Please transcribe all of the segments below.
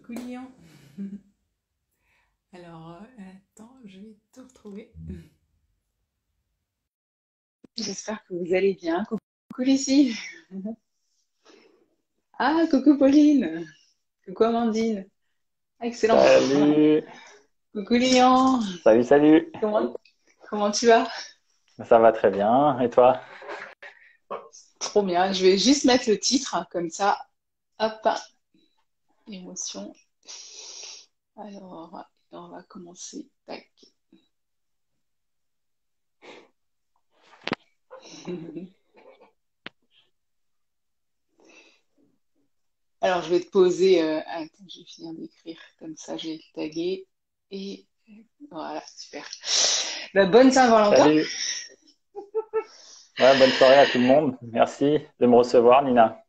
Coucou Lyon. Alors, attends, je vais te retrouver. J'espère que vous allez bien. Coucou Lucie. Ah, coucou Pauline. Coucou Amandine. Ah, excellent. Salut, Coucou Lyon. salut, salut. Comment, comment tu vas? Ça va très bien. Et toi? Trop bien. Je vais juste mettre le titre, comme ça. Hop, émotion. Alors, on va commencer. Tac. Alors, je vais te poser. Attends, je vais finir d'écrire. Comme ça, je vais le taguer. Et voilà, super. Bah, bonne Saint-Valentin. Salut. Ouais, bonne soirée à tout le monde. Merci de me recevoir, Nina.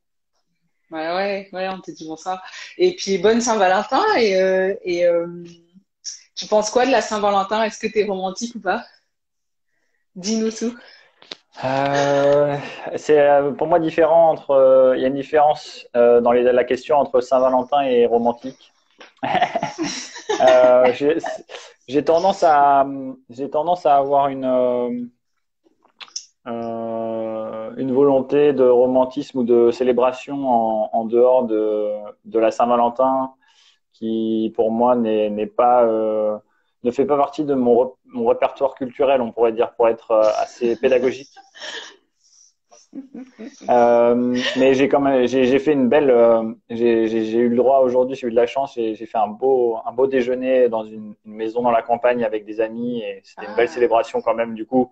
Ouais, ouais, ouais, on te dit bonsoir. Et puis, bonne Saint-Valentin. Tu penses quoi de la Saint-Valentin? Est-ce que tu es romantique ou pas? Dis-nous tout. Euh, c'est pour moi différent entre. Il y a une différence dans la question entre Saint-Valentin et romantique. Euh, j'ai j'ai tendance à avoir une volonté de romantisme ou de célébration en dehors de la Saint-Valentin qui pour moi n'est pas ne fait pas partie de mon répertoire culturel, on pourrait dire, pour être assez pédagogique. Mais j'ai quand même j'ai fait une belle j'ai eu le droit aujourd'hui, j'ai eu de la chance, j'ai fait un beau déjeuner dans une maison dans la campagne avec des amis et c'était une belle Ah, célébration quand même, du coup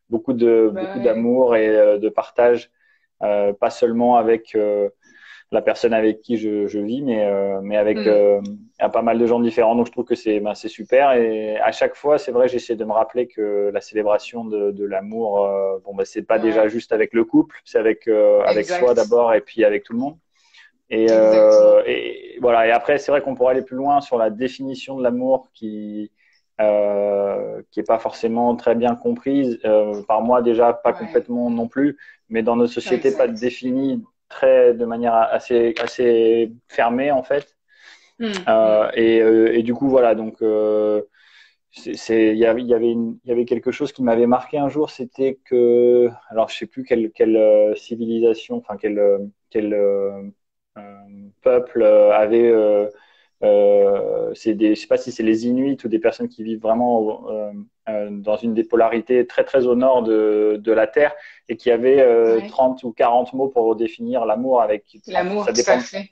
bah beaucoup ouais. d'amour et de partage, pas seulement avec la personne avec qui je vis, mais avec Hmm, pas mal de gens différents. Donc je trouve que c'est super. Et à chaque fois, c'est vrai, j'essaie de me rappeler que la célébration de l'amour, bon, bah, c'est pas déjà ouais, juste avec le couple, c'est avec soi exact. d'abord et puis avec tout le monde. Exactement. Et voilà. Et après, c'est vrai qu'on pourrait aller plus loin sur la définition de l'amour qui est pas forcément très bien comprise par moi déjà, pas Ouais, complètement non plus, mais dans nos sociétés pas exact. définie de manière assez fermée en fait. Hmm, hmm. Et du coup voilà, donc il y avait quelque chose qui m'avait marqué un jour, c'était que, alors je sais plus quelle civilisation, enfin quel euh, peuple avait, je sais pas si c'est les Inuits ou des personnes qui vivent vraiment dans une des polarités très très au nord de la Terre et qui avaient Ouais. 30 ou 40 mots pour définir l'amour avec, enfin, L'amour, tout à fait.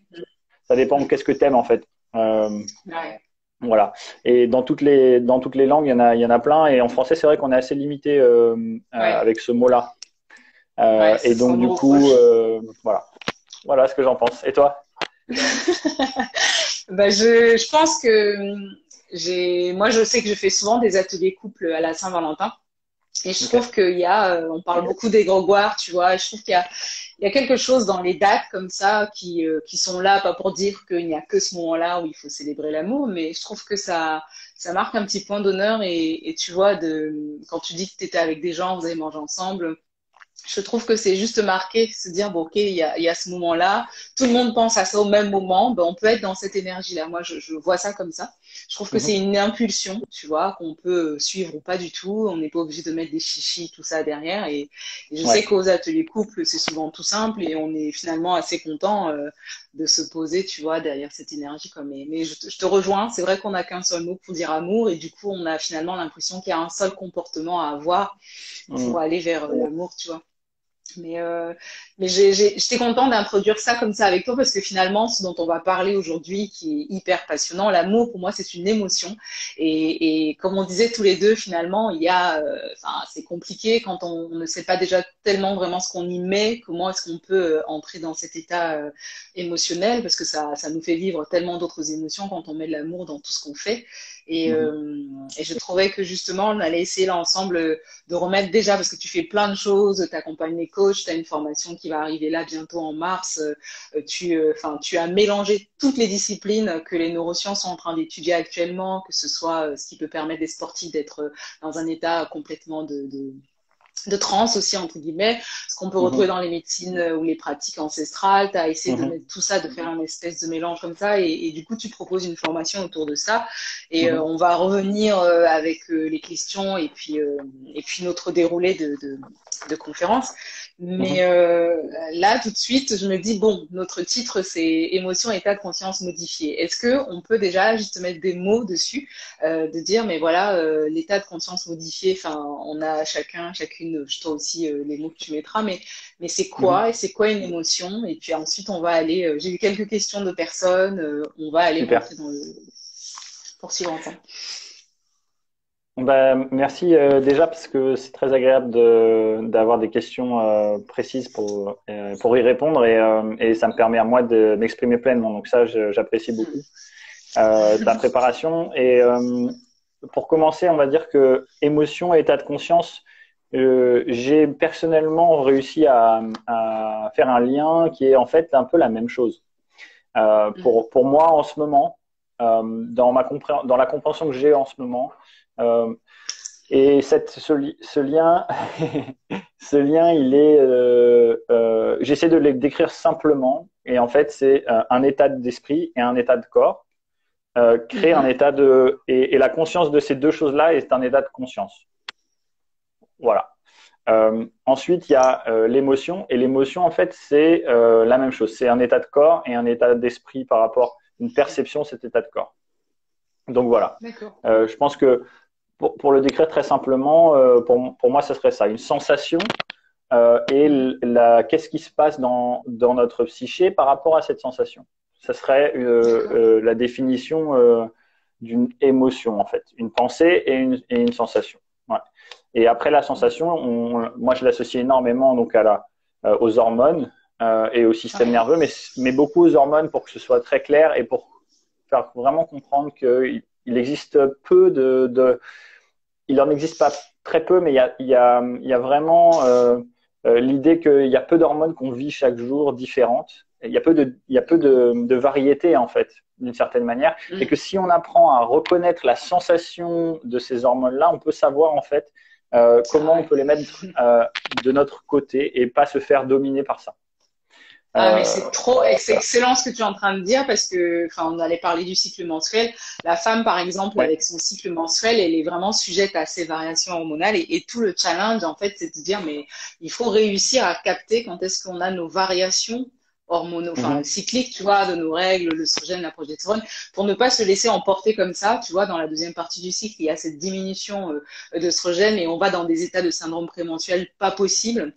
ça dépend de qu'est-ce que t'aimes en fait. Ouais, Voilà. Et dans toutes les langues, il y en a plein. Et en français, c'est vrai qu'on est assez limité ouais, avec ce mot-là. ouais, c'est Et ce qu'on donc, nous du coup, reproche. voilà. Voilà ce que j'en pense. Et toi? Bah, je pense que moi, je sais que je fais souvent des ateliers couple à la Saint-Valentin. Et je Ok. trouve qu'il y a, on parle beaucoup des grégoires, tu vois, et je trouve il y a quelque chose dans les dates comme ça qui sont là, pas pour dire qu'il n'y a que ce moment-là où il faut célébrer l'amour, mais je trouve que ça marque un petit point d'honneur et tu vois, quand tu dis que tu étais avec des gens, vous avez mangé ensemble, je trouve que c'est juste marqué, se dire, bon, ok, il y a ce moment-là, tout le monde pense à ça au même moment, ben, on peut être dans cette énergie-là. Moi, je vois ça comme ça. Je trouve que c'est Mhm. une impulsion, tu vois, qu'on peut suivre ou pas du tout. On n'est pas obligé de mettre des chichis, tout ça derrière. Et je sais Ouais. qu'aux ateliers couples, c'est souvent tout simple et on est finalement assez content de se poser, tu vois, derrière cette énergie. Comme, mais je te rejoins, c'est vrai qu'on n'a qu'un seul mot pour dire amour et du coup, on a finalement l'impression qu'il y a un seul comportement à avoir pour Mhm. aller vers l'amour, tu vois. Mais, euh, mais j'étais contente d'introduire ça comme ça avec toi parce que finalement, ce dont on va parler aujourd'hui, qui est hyper passionnant, l'amour, pour moi, c'est une émotion. Et comme on disait tous les deux, finalement, enfin, c'est compliqué quand on ne sait pas déjà tellement vraiment ce qu'on y met, comment est-ce qu'on peut entrer dans cet état émotionnel, parce que ça nous fait vivre tellement d'autres émotions quand on met de l'amour dans tout ce qu'on fait. Et, Mhm. euh, et je trouvais que justement, on allait essayer là ensemble de remettre déjà, parce que tu fais plein de choses, tu accompagnes les coachs, tu as une formation qui va arriver là bientôt en mars, tu as mélangé toutes les disciplines que les neurosciences sont en train d'étudier actuellement, que ce soit ce qui peut permettre des sportifs d'être dans un état complètement de transe aussi, entre guillemets, ce qu'on peut retrouver Mhm. dans les médecines ou les pratiques ancestrales. Tu as essayé de Mhm. mettre tout ça, de faire un espèce de mélange comme ça, et du coup, tu proposes une formation autour de ça. Et Mhm. on va revenir avec les questions et puis notre déroulé de conférence. Mais Mhm. là, tout de suite, je me dis, bon, notre titre, c'est émotion, état de conscience modifié. Est-ce que on peut déjà juste mettre des mots dessus, de dire, mais voilà, l'état de conscience modifié, enfin, on a chacun, chacune, toi aussi, les mots que tu mettras, mais c'est Mhm. quoi, et c'est quoi une émotion? Et puis ensuite, on va aller, j'ai eu quelques questions de personnes, on va aller Super. rentrer dans le poursuivre ensemble. Ben, merci déjà parce que c'est très agréable d'avoir des questions précises pour y répondre et ça me permet à moi de m'exprimer pleinement. Donc ça, j'apprécie beaucoup ta préparation. Et pour commencer, on va dire que émotion et état de conscience, j'ai personnellement réussi à faire un lien qui est en fait un peu la même chose. Pour moi, en ce moment, dans la compréhension que j'ai en ce moment, euh, et ce lien, ce lien, il est, j'essaie de le décrire simplement. Et en fait, c'est un état d'esprit et un état de corps. Créer un Mhm. état et la conscience de ces deux choses-là est un état de conscience. Voilà. Ensuite, il y a l'émotion. Et l'émotion, en fait, c'est la même chose. C'est un état de corps et un état d'esprit par rapport à une perception de cet état de corps. Donc voilà. D'accord. Je pense que pour le décrire très simplement, pour moi, ce serait ça, une sensation Mhm. qu'est-ce qui se passe dans notre psyché par rapport à cette sensation. Ça serait D'accord. la définition d'une émotion, en fait, une pensée et une sensation. Ouais. Et après la sensation, moi, je l'associe énormément donc aux hormones et au système Ouais. nerveux, mais beaucoup aux hormones pour que ce soit très clair et pour faire vraiment comprendre qu'il existe peu il en existe pas très peu, mais il y a vraiment l'idée qu'il y a peu d'hormones qu'on vit chaque jour différentes. Il y a peu D'accord. de variété, en fait, d'une certaine manière. Et que Mhm. si on apprend à reconnaître la sensation de ces hormones-là, on peut savoir, en fait, comment Ah on ouais. peut les mettre de notre côté et pas se faire dominer par ça. Ah, mais Euh, c'est excellent ce que tu es en train de dire parce que, enfin, on allait parler du cycle menstruel. La femme, par exemple, ouais. avec son cycle menstruel, elle est vraiment sujette à ces variations hormonales et tout le challenge, en fait, c'est de dire, mais il faut réussir à capter quand est-ce qu'on a nos variations hormonaux, enfin, Mhm. cycliques, tu vois, de nos règles, l'œstrogène, la progestérone, pour ne pas se laisser emporter comme ça, tu vois, dans la deuxième partie du cycle, il y a cette diminution d'œstrogène et on va dans des états de syndrome prémenstruel pas possible.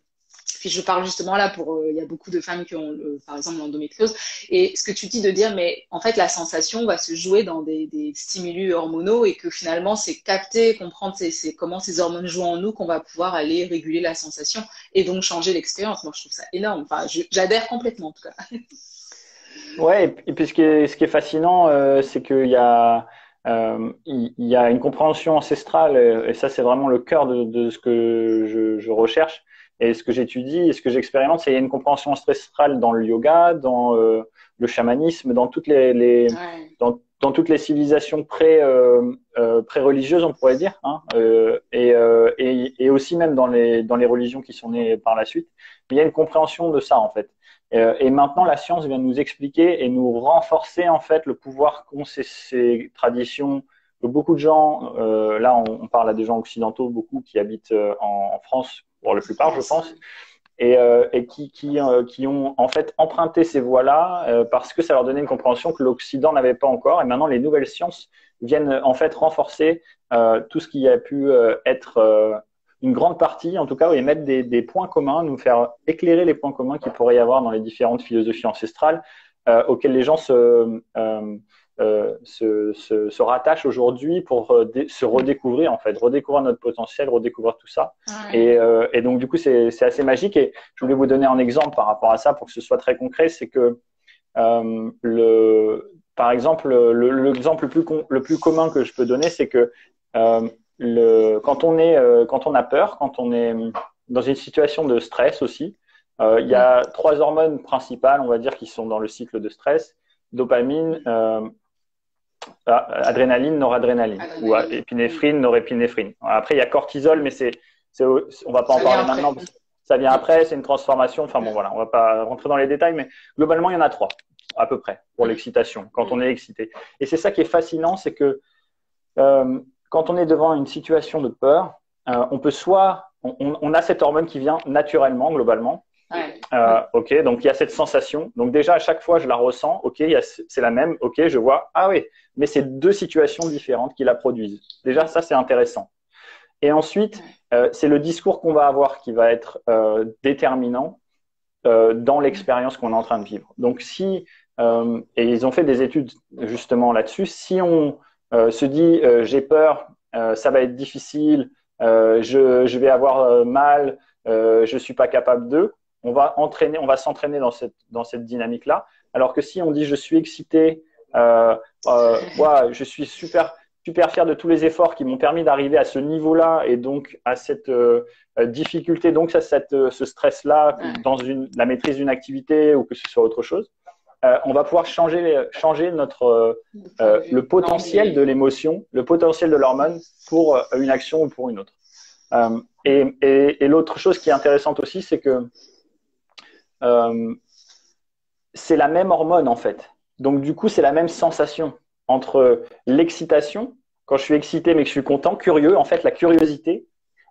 Puis je parle justement là pour, il y a beaucoup de femmes qui ont, par exemple, l'endométriose. Et ce que tu dis de dire, mais en fait, la sensation va se jouer dans des stimuli hormonaux et que finalement, c'est capter, comprendre comment ces hormones jouent en nous qu'on va pouvoir aller réguler la sensation et donc changer l'expérience. Moi, je trouve ça énorme. Enfin, j'adhère complètement, en tout cas. Ouais, et puis ce qui est fascinant, c'est qu'il y a, il y a une compréhension ancestrale, et ça, c'est vraiment le cœur de ce que je recherche, et ce que j'étudie, et ce que j'expérimente, c'est qu'il y a une compréhension ancestrale dans le yoga, dans le chamanisme, dans Ouais. dans toutes les civilisations pré-religieuses, on pourrait dire, hein, et aussi même dans les religions qui sont nées par la suite. Il y a une compréhension de ça, en fait. Et maintenant, la science vient nous expliquer et nous renforcer en fait le pouvoir qu'ont ces traditions. Que beaucoup de gens, là, on parle à des gens occidentaux, beaucoup qui habitent en France pour la En plupart, je France, pense, ouais. et qui ont en fait emprunté ces voies-là parce que ça leur donnait une compréhension que l'Occident n'avait pas encore. Et maintenant, les nouvelles sciences viennent en fait renforcer tout ce qui a pu être une grande partie, en tout cas, et mettre des points communs, nous faire éclairer les points communs qu'il pourrait y avoir dans les différentes philosophies ancestrales auxquelles les gens se rattachent aujourd'hui pour se redécouvrir, en fait, redécouvrir notre potentiel, redécouvrir tout ça. Ouais. Et donc, du coup, c'est assez magique. Et je voulais vous donner un exemple par rapport à ça pour que ce soit très concret. C'est que, par exemple, l'exemple le plus commun que je peux donner, c'est que quand on a peur, quand on est dans une situation de stress aussi, il y Mhm. a trois hormones principales, on va dire, qui sont dans le cycle de stress, dopamine, adrénaline, noradrénaline, ou Adrénaline. Mhm. épinéphrine, norépinéphrine. Après, il y a cortisol, mais On va pas en Ça vient parler après. maintenant parce que ça vient après, c'est une transformation. Enfin bon, voilà, on va pas rentrer dans les détails, mais globalement, il y en a 3 à peu près pour l'excitation, quand on est excité. Et c'est ça qui est fascinant, c'est que quand on est devant une situation de peur, on peut on a cette hormone qui vient naturellement, globalement. Ouais. Ok, donc il y a cette sensation. Donc déjà, à chaque fois, je la ressens. Ok, c'est la même. Ok, je vois. Ah oui, mais c'est 2 situations différentes qui la produisent. Déjà, ça, c'est intéressant. Et ensuite, c'est le discours qu'on va avoir qui va être déterminant dans l'expérience qu'on est en train de vivre. Donc si, et ils ont fait des études justement là-dessus, si on se dit j'ai peur, ça va être difficile, je vais avoir mal, je suis pas capable de, on va s'entraîner dans cette dynamique-là. Alors que si on dit je suis excité, je suis super fier de tous les efforts qui m'ont permis d'arriver à ce niveau-là et donc à cette difficulté, donc ce stress-là dans la maîtrise d'une activité ou que ce soit autre chose, on va pouvoir changer le potentiel de l'émotion, le potentiel de l'hormone pour une action ou pour une autre. Et l'autre chose qui est intéressante aussi, c'est que c'est la même hormone en fait. Donc du coup, c'est la même sensation entre l'excitation, quand je suis excité mais que je suis content, curieux, en fait, la curiosité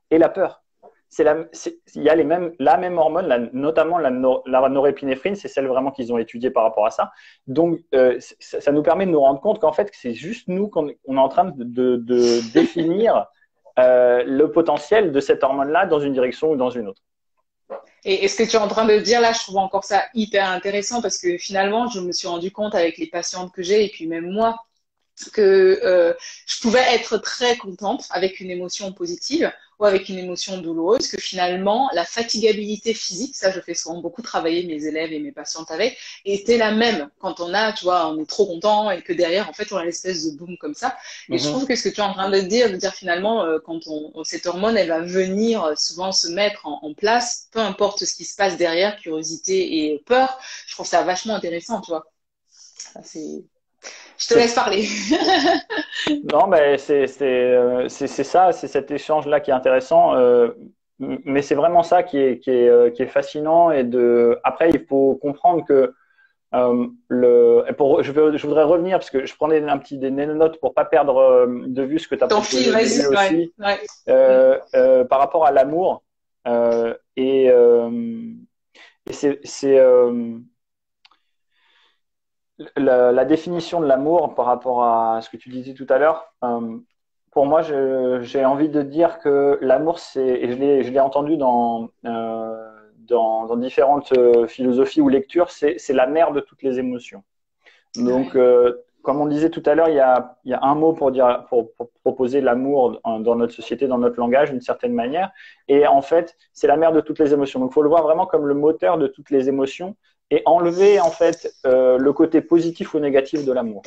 et la peur. Il y a la même hormone, notamment la norépinéphrine, c'est celle vraiment qu'ils ont étudiée par rapport à ça. Donc, ça nous permet de nous rendre compte qu'en fait, c'est juste nous qu'on est en train de définir le potentiel de cette hormone-là dans une direction ou dans une autre. Et ce que tu es en train de dire là, je trouve encore ça hyper intéressant parce que finalement, je me suis rendu compte avec les patientes que j'ai et puis même moi, que je pouvais être très contente avec une émotion positive ou avec une émotion douloureuse, que finalement la fatigabilité physique, ça je fais souvent beaucoup travailler mes élèves et mes patientes avec, était la même quand on est trop content et que derrière en fait on a l'espèce de boom comme ça. Et je trouve que ce que tu es en train de dire finalement quand cette hormone elle va venir souvent se mettre en place, peu importe ce qui se passe derrière, curiosité et peur, je trouve ça vachement intéressant, tu vois. Ça, je te laisse parler. Non, mais c'est ça, c'est cet échange-là qui est intéressant. Mais c'est vraiment ça qui est fascinant. Après, il faut comprendre que je voudrais revenir parce que je prenais des notes pour pas perdre de vue ce que tu as proposé au début aussi par rapport à l'amour. C'est la définition de l'amour par rapport à ce que tu disais tout à l'heure. Pour moi, j'ai envie de dire que l'amour, et je l'ai entendu dans différentes philosophies ou lectures, c'est la mère de toutes les émotions. Donc, comme on disait tout à l'heure, il y a un mot pour proposer l'amour dans notre société, dans notre langage, d'une certaine manière. Et en fait, c'est la mère de toutes les émotions. Donc, il faut le voir vraiment comme le moteur de toutes les émotions et enlever en fait le côté positif ou négatif de l'amour.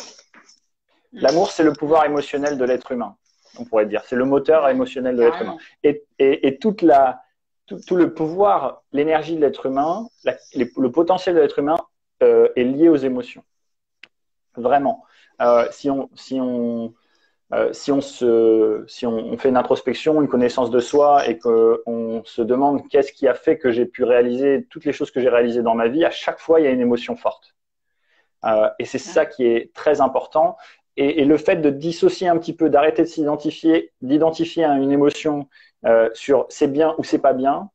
L'amour, c'est le pouvoir émotionnel de l'être humain, on pourrait dire. C'est le moteur émotionnel de l'être humain. Et tout le pouvoir, l'énergie de l'être humain, le potentiel de l'être humain est lié aux émotions. Vraiment. Si on fait une introspection, une connaissance de soi et qu'on se demande qu'est-ce qui a fait que j'ai pu réaliser toutes les choses que j'ai réalisées dans ma vie, à chaque fois, il y a une émotion forte. Et c'est ça qui est très important. Et le fait de dissocier un petit peu, d'arrêter d'identifier une émotion sur c'est bien ou c'est pas bien,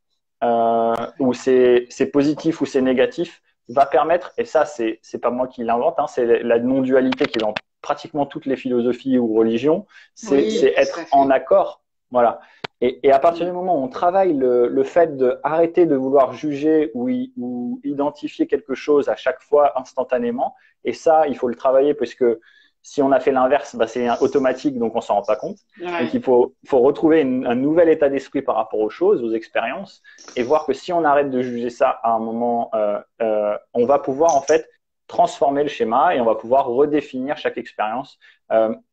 ou c'est positif ou c'est négatif, va permettre, et ça, c'est pas moi qui l'invente, c'est la non-dualité qui est dans pratiquement toutes les philosophies ou religions, c'est être en accord. Voilà. Et à partir du moment où on travaille le fait d'arrêter de vouloir juger ou identifier quelque chose à chaque fois instantanément, et ça, il faut le travailler parce que si on a fait l'inverse, c'est automatique, donc on s'en rend pas compte. Donc il faut retrouver un nouvel état d'esprit par rapport aux choses, aux expériences, et voir que si on arrête de juger ça à un moment, on va pouvoir en fait transformer le schéma et on va pouvoir redéfinir chaque expérience.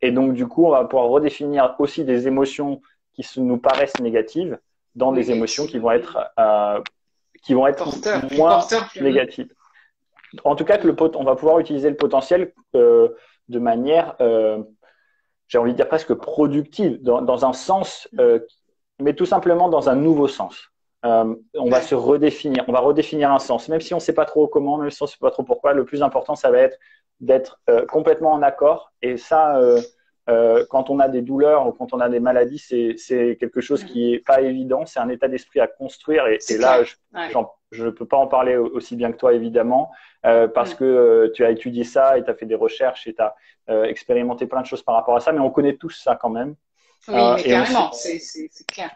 Et donc du coup, on va pouvoir redéfinir aussi des émotions qui nous paraissent négatives dans des émotions qui vont être moins négatives. En tout cas, on va pouvoir utiliser le potentiel de manière, j'ai envie de dire presque productive, dans un sens mais tout simplement dans un nouveau sens. On va se redéfinir, on va redéfinir un sens, même si on ne sait pas trop comment, même si on ne sait pas trop pourquoi. Le plus important, ça va être d'être complètement en accord. Et ça, quand on a des douleurs ou quand on a des maladies, c'est quelque chose qui est pas évident. C'est un état d'esprit à construire. Et là, je ne peux pas en parler aussi bien que toi, évidemment, parce que tu as étudié ça et tu as fait des recherches et tu as expérimenté plein de choses par rapport à ça. Mais on connaît tous ça quand même. Oui, mais carrément, c'est clair.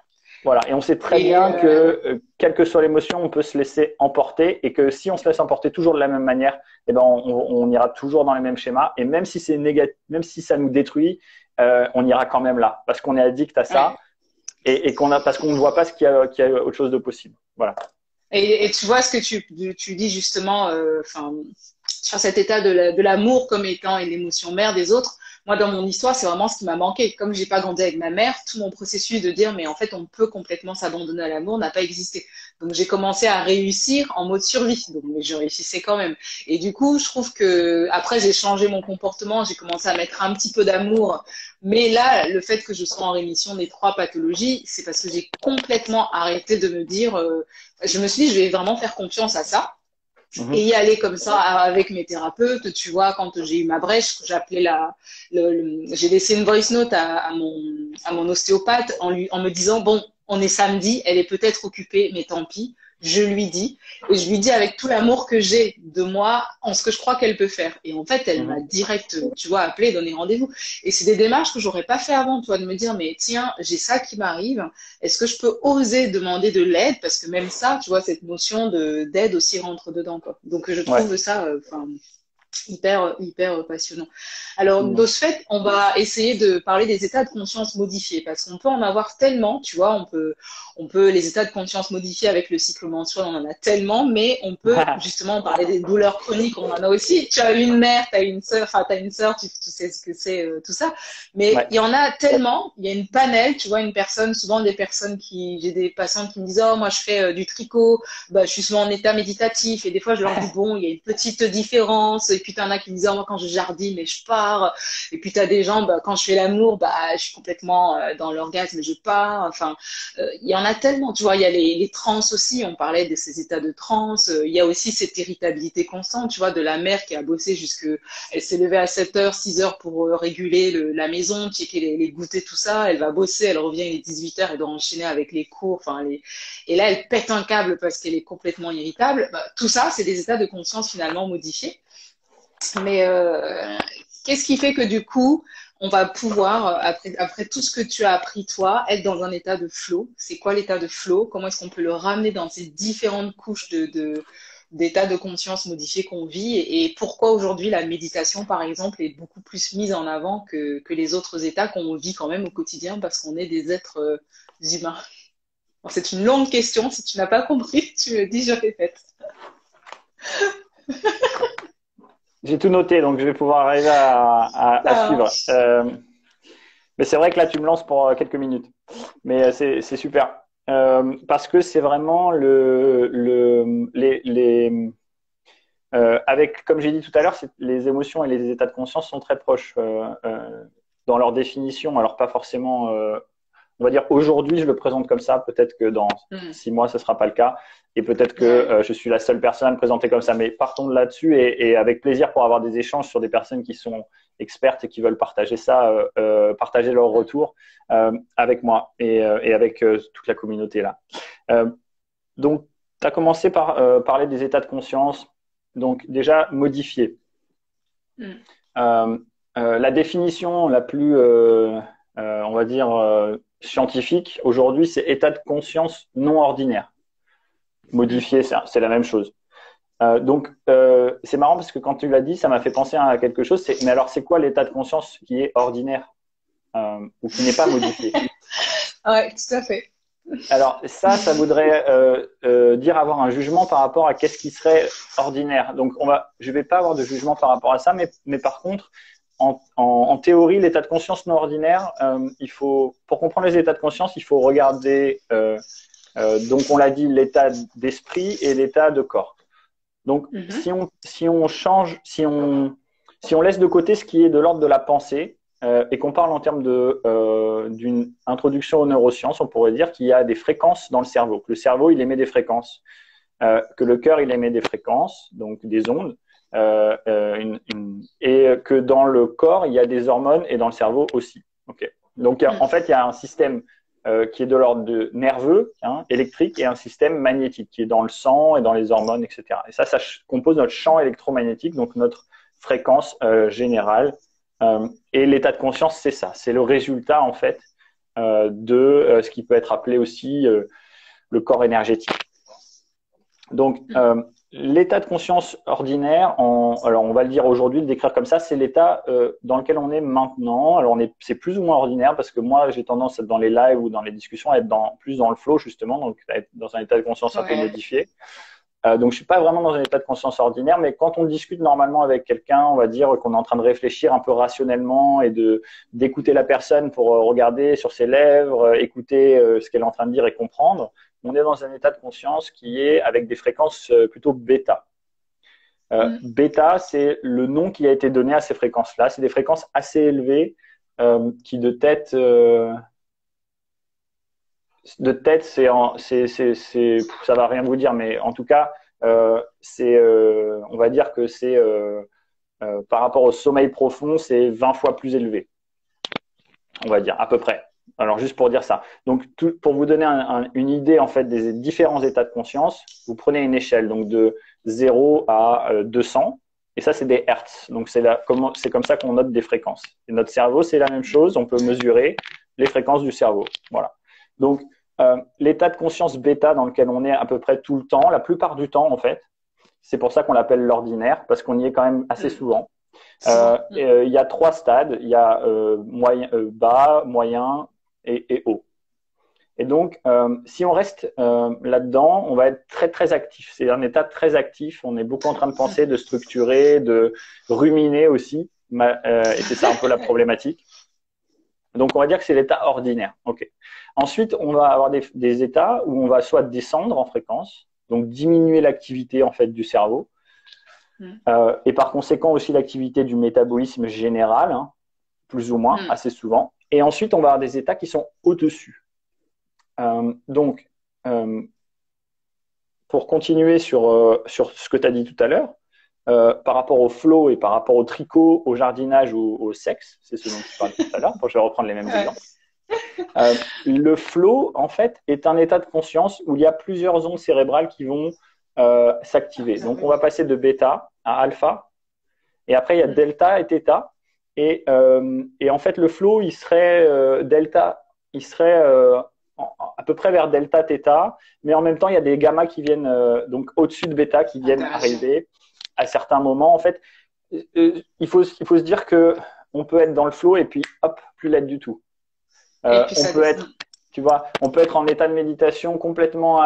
Voilà, et on sait très bien que, quelle que soit l'émotion, on peut se laisser emporter et que si on se laisse emporter toujours de la même manière, eh ben on ira toujours dans les mêmes schémas. Et même si c'est négatif, même si ça nous détruit, on ira quand même là parce qu'on est addict à ça et parce qu'on ne voit pas qu'il y a autre chose de possible. Voilà. Et tu vois ce que tu dis justement, sur cet état de l'amour comme étant une émotion mère des autres. Moi, dans mon histoire, c'est vraiment ce qui m'a manqué. Comme j'ai pas grandi avec ma mère, tout mon processus de dire, mais en fait, on peut complètement s'abandonner à l'amour n'a pas existé. Donc, j'ai commencé à réussir en mode survie. Donc, mais je réussissais quand même. Et du coup, je trouve que après, j'ai changé mon comportement. J'ai commencé à mettre un petit peu d'amour. Mais là, le fait que je sois en rémission des 3 pathologies, c'est parce que j'ai complètement arrêté de me dire, je me suis dit, je vais vraiment faire confiance à ça. Et y aller comme ça avec mes thérapeutes, tu vois, quand j'ai eu ma brèche, j'appelais j'ai laissé une voice note à mon ostéopathe en me disant, bon, on est samedi, elle est peut-être occupée, mais tant pis, je lui dis. Et je lui dis avec tout l'amour que j'ai de moi, en ce que je crois qu'elle peut faire. Et en fait, elle m'a direct, tu vois, appelé, donné rendez-vous. Et c'est des démarches que j'aurais pas fait avant, tu vois, de me dire, mais tiens, j'ai ça qui m'arrive. Est-ce que je peux oser demander de l'aide? Parce que même ça, tu vois, cette notion d'aide aussi rentre dedans, quoi. Donc, je trouve ça, hyper passionnant. Alors, de ce fait, on va essayer de parler des états de conscience modifiés parce qu'on peut en avoir tellement, tu vois, on peut les états de conscience modifiés avec le cycle menstruel, on en a tellement, mais on peut justement parler des douleurs chroniques, on en a aussi. Tu as une mère, tu as une sœur, tu sais ce que c'est tout ça, mais il y en a tellement, il y a une panel, tu vois, souvent des personnes j'ai des patientes qui me disent, oh, moi je fais du tricot, bah, je suis souvent en état méditatif et des fois je leur dis, bon, il y a une petite différence. Et puis, t'en as qui me disent, oh, moi, quand je jardine, mais je pars. Et puis, t'as des gens, bah, quand je fais l'amour, bah, je suis complètement dans l'orgasme et je pars. Enfin, il y en a tellement. Tu vois, il y a les trans aussi. On parlait de ces états de transe. Il y a aussi cette irritabilité constante, tu vois, de la mère qui a bossé elle s'est levée à 7h, 6h pour réguler la maison, checker les goûters, tout ça. Elle va bosser, elle revient, il est 18h, elle doit enchaîner avec les cours. Enfin, et là, elle pète un câble parce qu'elle est complètement irritable. Bah, tout ça, c'est des états de conscience finalement modifiés. Mais qu'est-ce qui fait que du coup, on va pouvoir, après tout ce que tu as appris toi, être dans un état de flow? C'est quoi l'état de flow? Comment est-ce qu'on peut le ramener dans ces différentes couches d'états de conscience modifiés qu'on vit? Et pourquoi aujourd'hui la méditation, par exemple, est beaucoup plus mise en avant que les autres états qu'on vit quand même au quotidien parce qu'on est des êtres humains? Alors, c'est une longue question. Si tu n'as pas compris, tu me dis, je répète. J'ai tout noté, donc je vais pouvoir arriver à suivre. Mais c'est vrai que là, tu me lances pour quelques minutes. Mais c'est super. Parce que c'est vraiment avec, comme j'ai dit tout à l'heure, les émotions et les états de conscience sont très proches dans leur définition. Alors, pas forcément… on va dire aujourd'hui, je le présente comme ça. Peut-être que dans 6 mois, ce sera pas le cas. Et peut-être que je suis la seule personne à me présenter comme ça. Mais partons de là-dessus et avec plaisir pour avoir des échanges sur des personnes qui sont expertes et qui veulent partager ça, partager leur retour avec moi et avec toute la communauté là. Donc, tu as commencé par parler des états de conscience. Donc, déjà, modifier. La définition la plus, on va dire, scientifique aujourd'hui, c'est état de conscience non ordinaire. Modifier, c'est la même chose. Donc, c'est marrant parce que quand tu l'as dit, ça m'a fait penser à quelque chose. Mais alors, c'est quoi l'état de conscience qui est ordinaire ou qui n'est pas modifié? Ouais, tout à fait. Alors, ça voudrait dire avoir un jugement par rapport à qu'est-ce qui serait ordinaire. Donc, je vais pas avoir de jugement par rapport à ça, mais par contre, en théorie, l'état de conscience non ordinaire, pour comprendre les états de conscience, il faut regarder, donc on l'a dit, l'état d'esprit et l'état de corps. Donc, si on laisse de côté ce qui est de l'ordre de la pensée, et qu'on parle en termes d'une introduction aux neurosciences, on pourrait dire qu'il y a des fréquences dans le cerveau. Que le cerveau, il émet des fréquences. Que le cœur, il émet des fréquences, donc des ondes. Et que dans le corps, il y a des hormones et dans le cerveau aussi. Okay. Donc, en fait, il y a un système qui est de l'ordre nerveux, électrique, et un système magnétique qui est dans le sang et dans les hormones, etc. Et ça compose notre champ électromagnétique, donc notre fréquence générale. Et l'état de conscience, c'est ça. C'est le résultat, en fait, de ce qui peut être appelé aussi le corps énergétique. Donc, l'état de conscience ordinaire, alors on va le dire aujourd'hui, le décrire comme ça, c'est l'état dans lequel on est maintenant. Alors, c'est plus ou moins ordinaire parce que moi, j'ai tendance à être dans les lives ou dans les discussions à être plus dans le flow, justement, donc à être dans un état de conscience un peu modifié. Donc, je suis pas vraiment dans un état de conscience ordinaire, mais quand on discute normalement avec quelqu'un, on va dire qu'on est en train de réfléchir un peu rationnellement et d'écouter la personne pour regarder sur ses lèvres, écouter ce qu'elle est en train de dire et comprendre. On est dans un état de conscience qui est avec des fréquences plutôt bêta. Bêta, c'est le nom qui a été donné à ces fréquences-là. C'est des fréquences assez élevées qui de tête, ça va rien vous dire, mais en tout cas, on va dire que c'est par rapport au sommeil profond, c'est 20 fois plus élevé. On va dire à peu près. Alors, juste pour dire ça. Donc, pour vous donner une idée en fait des différents états de conscience, vous prenez une échelle donc de 0 à 200, et ça, c'est des hertz. Donc, c'est comme ça qu'on note des fréquences. Et notre cerveau, c'est la même chose. On peut mesurer les fréquences du cerveau. Voilà. Donc, l'état de conscience bêta dans lequel on est à peu près tout le temps, la plupart du temps, en fait, c'est pour ça qu'on l'appelle l'ordinaire, parce qu'on y est quand même assez souvent. Il y a 3 stades. Il y a bas, moyen et haut. Et donc, si on reste là-dedans, on va être très, très actif. C'est un état très actif. On est beaucoup en train de penser, de structurer, de ruminer aussi. Et c'est ça un peu la problématique. Donc, on va dire que c'est l'état ordinaire. Okay. Ensuite, on va avoir des états où on va soit descendre en fréquence, donc diminuer l'activité en fait du cerveau, et par conséquent aussi l'activité du métabolisme général, plus ou moins, assez souvent. Et ensuite, on va avoir des états qui sont au-dessus. Donc, pour continuer sur ce que tu as dit tout à l'heure, par rapport au flow et par rapport au tricot, au jardinage ou au sexe, c'est ce dont tu parlais tout à l'heure, je vais reprendre les mêmes exemples. Le flow, en fait, est un état de conscience où il y a plusieurs ondes cérébrales qui vont s'activer. Donc, on va passer de bêta à alpha, et après, il y a delta et theta. Et en fait, le flow, il serait delta, il serait à peu près vers delta, theta, mais en même temps, il y a des gamma qui viennent donc au-dessus de bêta qui viennent arriver à certains moments. En fait, il faut se dire que on peut être dans le flow et puis hop, plus l'être du tout. On peut être, tu vois, on peut être en état de méditation complètement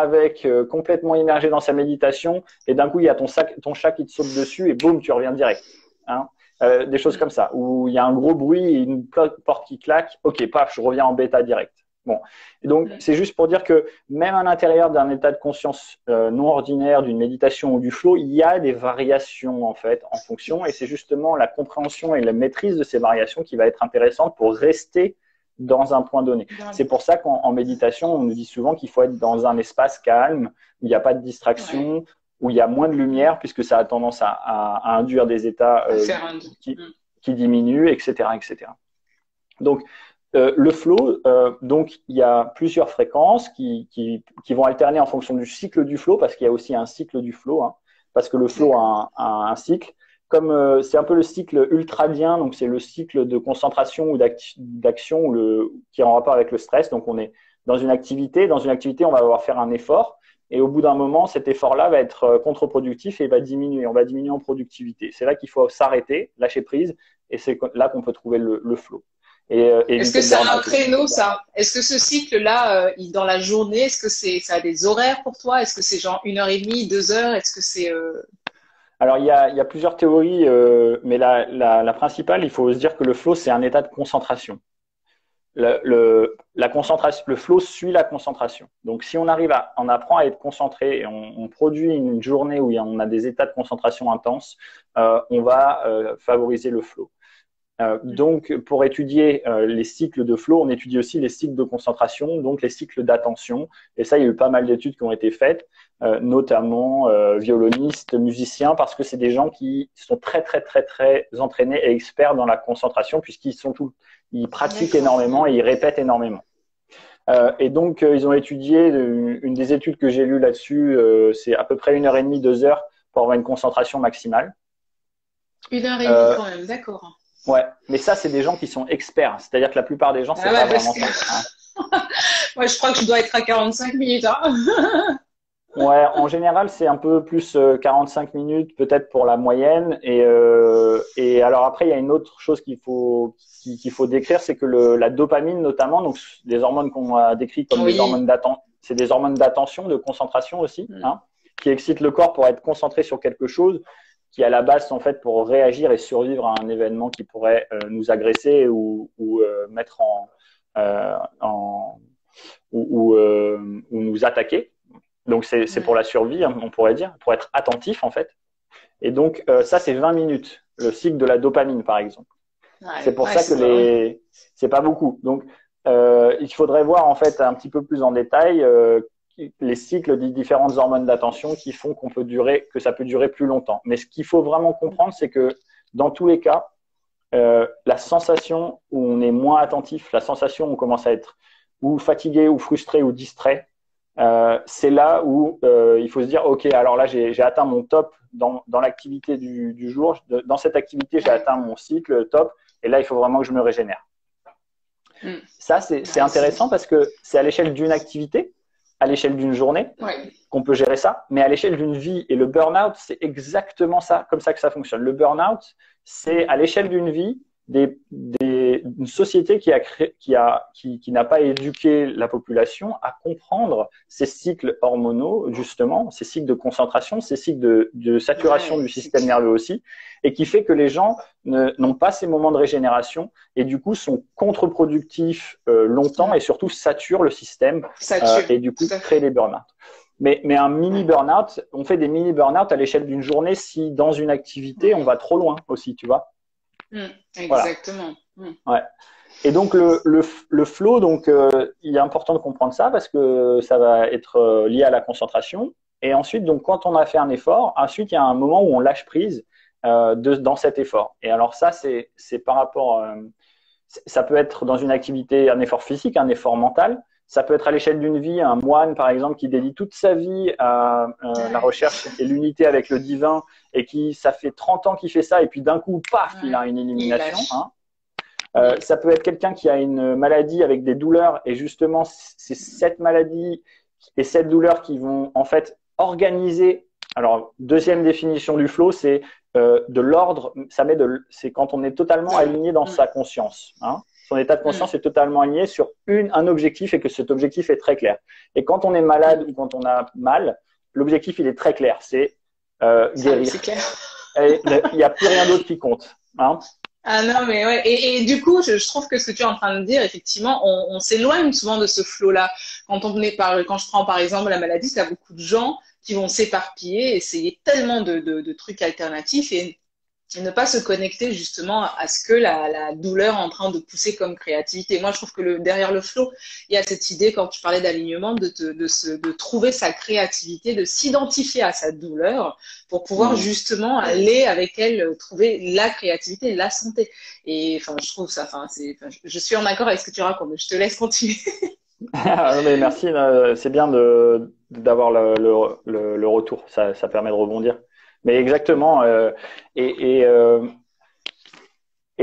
complètement immergé dans sa méditation, et d'un coup, il y a ton chat qui te saute dessus et boum, tu reviens direct. Des choses comme ça, où il y a un gros bruit et une porte qui claque, ok, paf, je reviens en bêta direct. Bon, et donc c'est juste pour dire que même à l'intérieur d'un état de conscience non ordinaire, d'une méditation ou du flow, il y a des variations en fait en fonction, et c'est justement la compréhension et la maîtrise de ces variations qui va être intéressante pour rester dans un point donné. C'est pour ça qu'en méditation, on nous dit souvent qu'il faut être dans un espace calme, où il n'y a pas de distraction, où il y a moins de lumière, puisque ça a tendance à induire des états qui diminuent, etc., etc. Donc, le flow, donc il y a plusieurs fréquences qui vont alterner en fonction du cycle du flow, parce qu'il y a aussi un cycle du flow, parce que le flow a un cycle. Comme c'est un peu le cycle ultradien, donc c'est le cycle de concentration ou d'action qui est en rapport avec le stress. Donc, on est dans une activité, on va devoir faire un effort. Et au bout d'un moment, cet effort-là va être contre-productif et va diminuer. On va diminuer en productivité. C'est là qu'il faut s'arrêter, lâcher prise, et c'est là qu'on peut trouver le flow. Est-ce que ça a un créneau, ça? Est-ce que ce cycle-là, dans la journée, est-ce que ça a des horaires pour toi? Est-ce que c'est genre 1h30, 2 heures? Est-ce que c'est Alors, il y a plusieurs théories, mais la principale, il faut se dire que le flow, c'est un état de concentration. La concentration, le flow suit la concentration. Donc, si on apprend à être concentré et on produit une journée où on a des états de concentration intenses, on va favoriser le flow. Donc, pour étudier les cycles de flow, on étudie aussi les cycles de concentration, donc les cycles d'attention. Et ça, il y a eu pas mal d'études qui ont été faites, notamment violonistes, musiciens, parce que c'est des gens qui sont très, très, très, très entraînés et experts dans la concentration, ils pratiquent énormément et ils répètent énormément. Et donc, ils ont étudié, une des études que j'ai lues là-dessus, c'est à peu près 1h30, 2 heures pour avoir une concentration maximale. 1h30 quand même, d'accord. Ouais, mais ça, c'est des gens qui sont experts. C'est-à-dire que la plupart des gens, c'est pas vraiment ça. Moi, je crois que je dois être à 45 minutes. Hein. Ouais, en général, c'est un peu plus 45 minutes, peut-être pour la moyenne. Et alors après, il y a une autre chose qu'il faut décrire, c'est que la dopamine, notamment, donc des hormones qu'on a décrites comme des hormones d'attention, c'est des hormones d'attention, de concentration aussi, qui excitent le corps pour être concentré sur quelque chose, qui à la base sont faites pour réagir et survivre à un événement qui pourrait nous agresser ou mettre ou nous attaquer. Donc c'est pour la survie, on pourrait dire, pour être attentif en fait. Et donc ça c'est 20 minutes, le cycle de la dopamine par exemple. C'est pour ça que c'est pas beaucoup. Donc il faudrait voir en fait un petit peu plus en détail les cycles des différentes hormones d'attention qui font que ça peut durer plus longtemps. Mais ce qu'il faut vraiment comprendre, c'est que dans tous les cas, la sensation où on est moins attentif, la sensation où on commence à être ou fatigué, ou frustré, ou distrait, c'est là où il faut se dire, ok, alors là j'ai atteint mon top dans l'activité du jour. Dans cette activité, j'ai atteint mon cycle top, et là il faut vraiment que je me régénère. Ça, c'est intéressant parce que c'est à l'échelle d'une activité, à l'échelle d'une journée, qu'on peut gérer ça, mais à l'échelle d'une vie. Et le burn-out, c'est exactement ça, comme ça que ça fonctionne. Le burn-out, c'est à l'échelle d'une vie, une société qui n'a pas éduqué la population à comprendre ces cycles hormonaux, justement, ces cycles de concentration, ces cycles de saturation du système nerveux aussi, et qui fait que les gens n'ont pas ces moments de régénération et du coup sont contre-productifs longtemps et surtout saturent le système et du coup créent des burn-out. Mais un mini burn-out, on fait des mini burn-out à l'échelle d'une journée si dans une activité on va trop loin aussi, tu vois. Exactement. Voilà. Ouais. Et donc le flow, donc il est important de comprendre ça parce que ça va être lié à la concentration. Et ensuite, donc quand on a fait un effort, ensuite il y a un moment où on lâche prise dans cet effort. Et alors ça, c'est par rapport, ça peut être dans une activité, un effort physique, un effort mental. Ça peut être à l'échelle d'une vie, un moine par exemple qui dédie toute sa vie à la recherche et l'unité avec le divin et ça fait 30 ans qu'il fait ça et puis d'un coup, paf, il a une illumination. Ça peut être quelqu'un qui a une maladie avec des douleurs et justement, c'est cette maladie et cette douleur qui vont en fait organiser. Alors, deuxième définition du flow, c'est de l'ordre, c'est quand on est totalement aligné dans sa conscience. Son état de conscience est totalement aligné sur un objectif et que cet objectif est très clair. Et quand on est malade ou quand on a mal, l'objectif, il est très clair. C'est guérir. C'est clair. Il n'y a plus rien d'autre qui compte. Ah non, mais ouais. Et du coup, je trouve que ce que tu es en train de dire, effectivement, on s'éloigne souvent de ce flow-là. Quand je prends par exemple la maladie, tu as beaucoup de gens qui vont s'éparpiller, essayer tellement de trucs alternatifs et ne pas se connecter justement à ce que la douleur est en train de pousser comme créativité. Moi, je trouve que derrière le flow, il y a cette idée, quand tu parlais d'alignement, de trouver sa créativité, de s'identifier à sa douleur pour pouvoir justement aller avec elle trouver la créativité, la santé. Et enfin, je trouve ça, je suis en accord avec ce que tu racontes. Je te laisse continuer. Mais merci, c'est bien d'avoir le retour, ça permet de rebondir. Mais exactement, et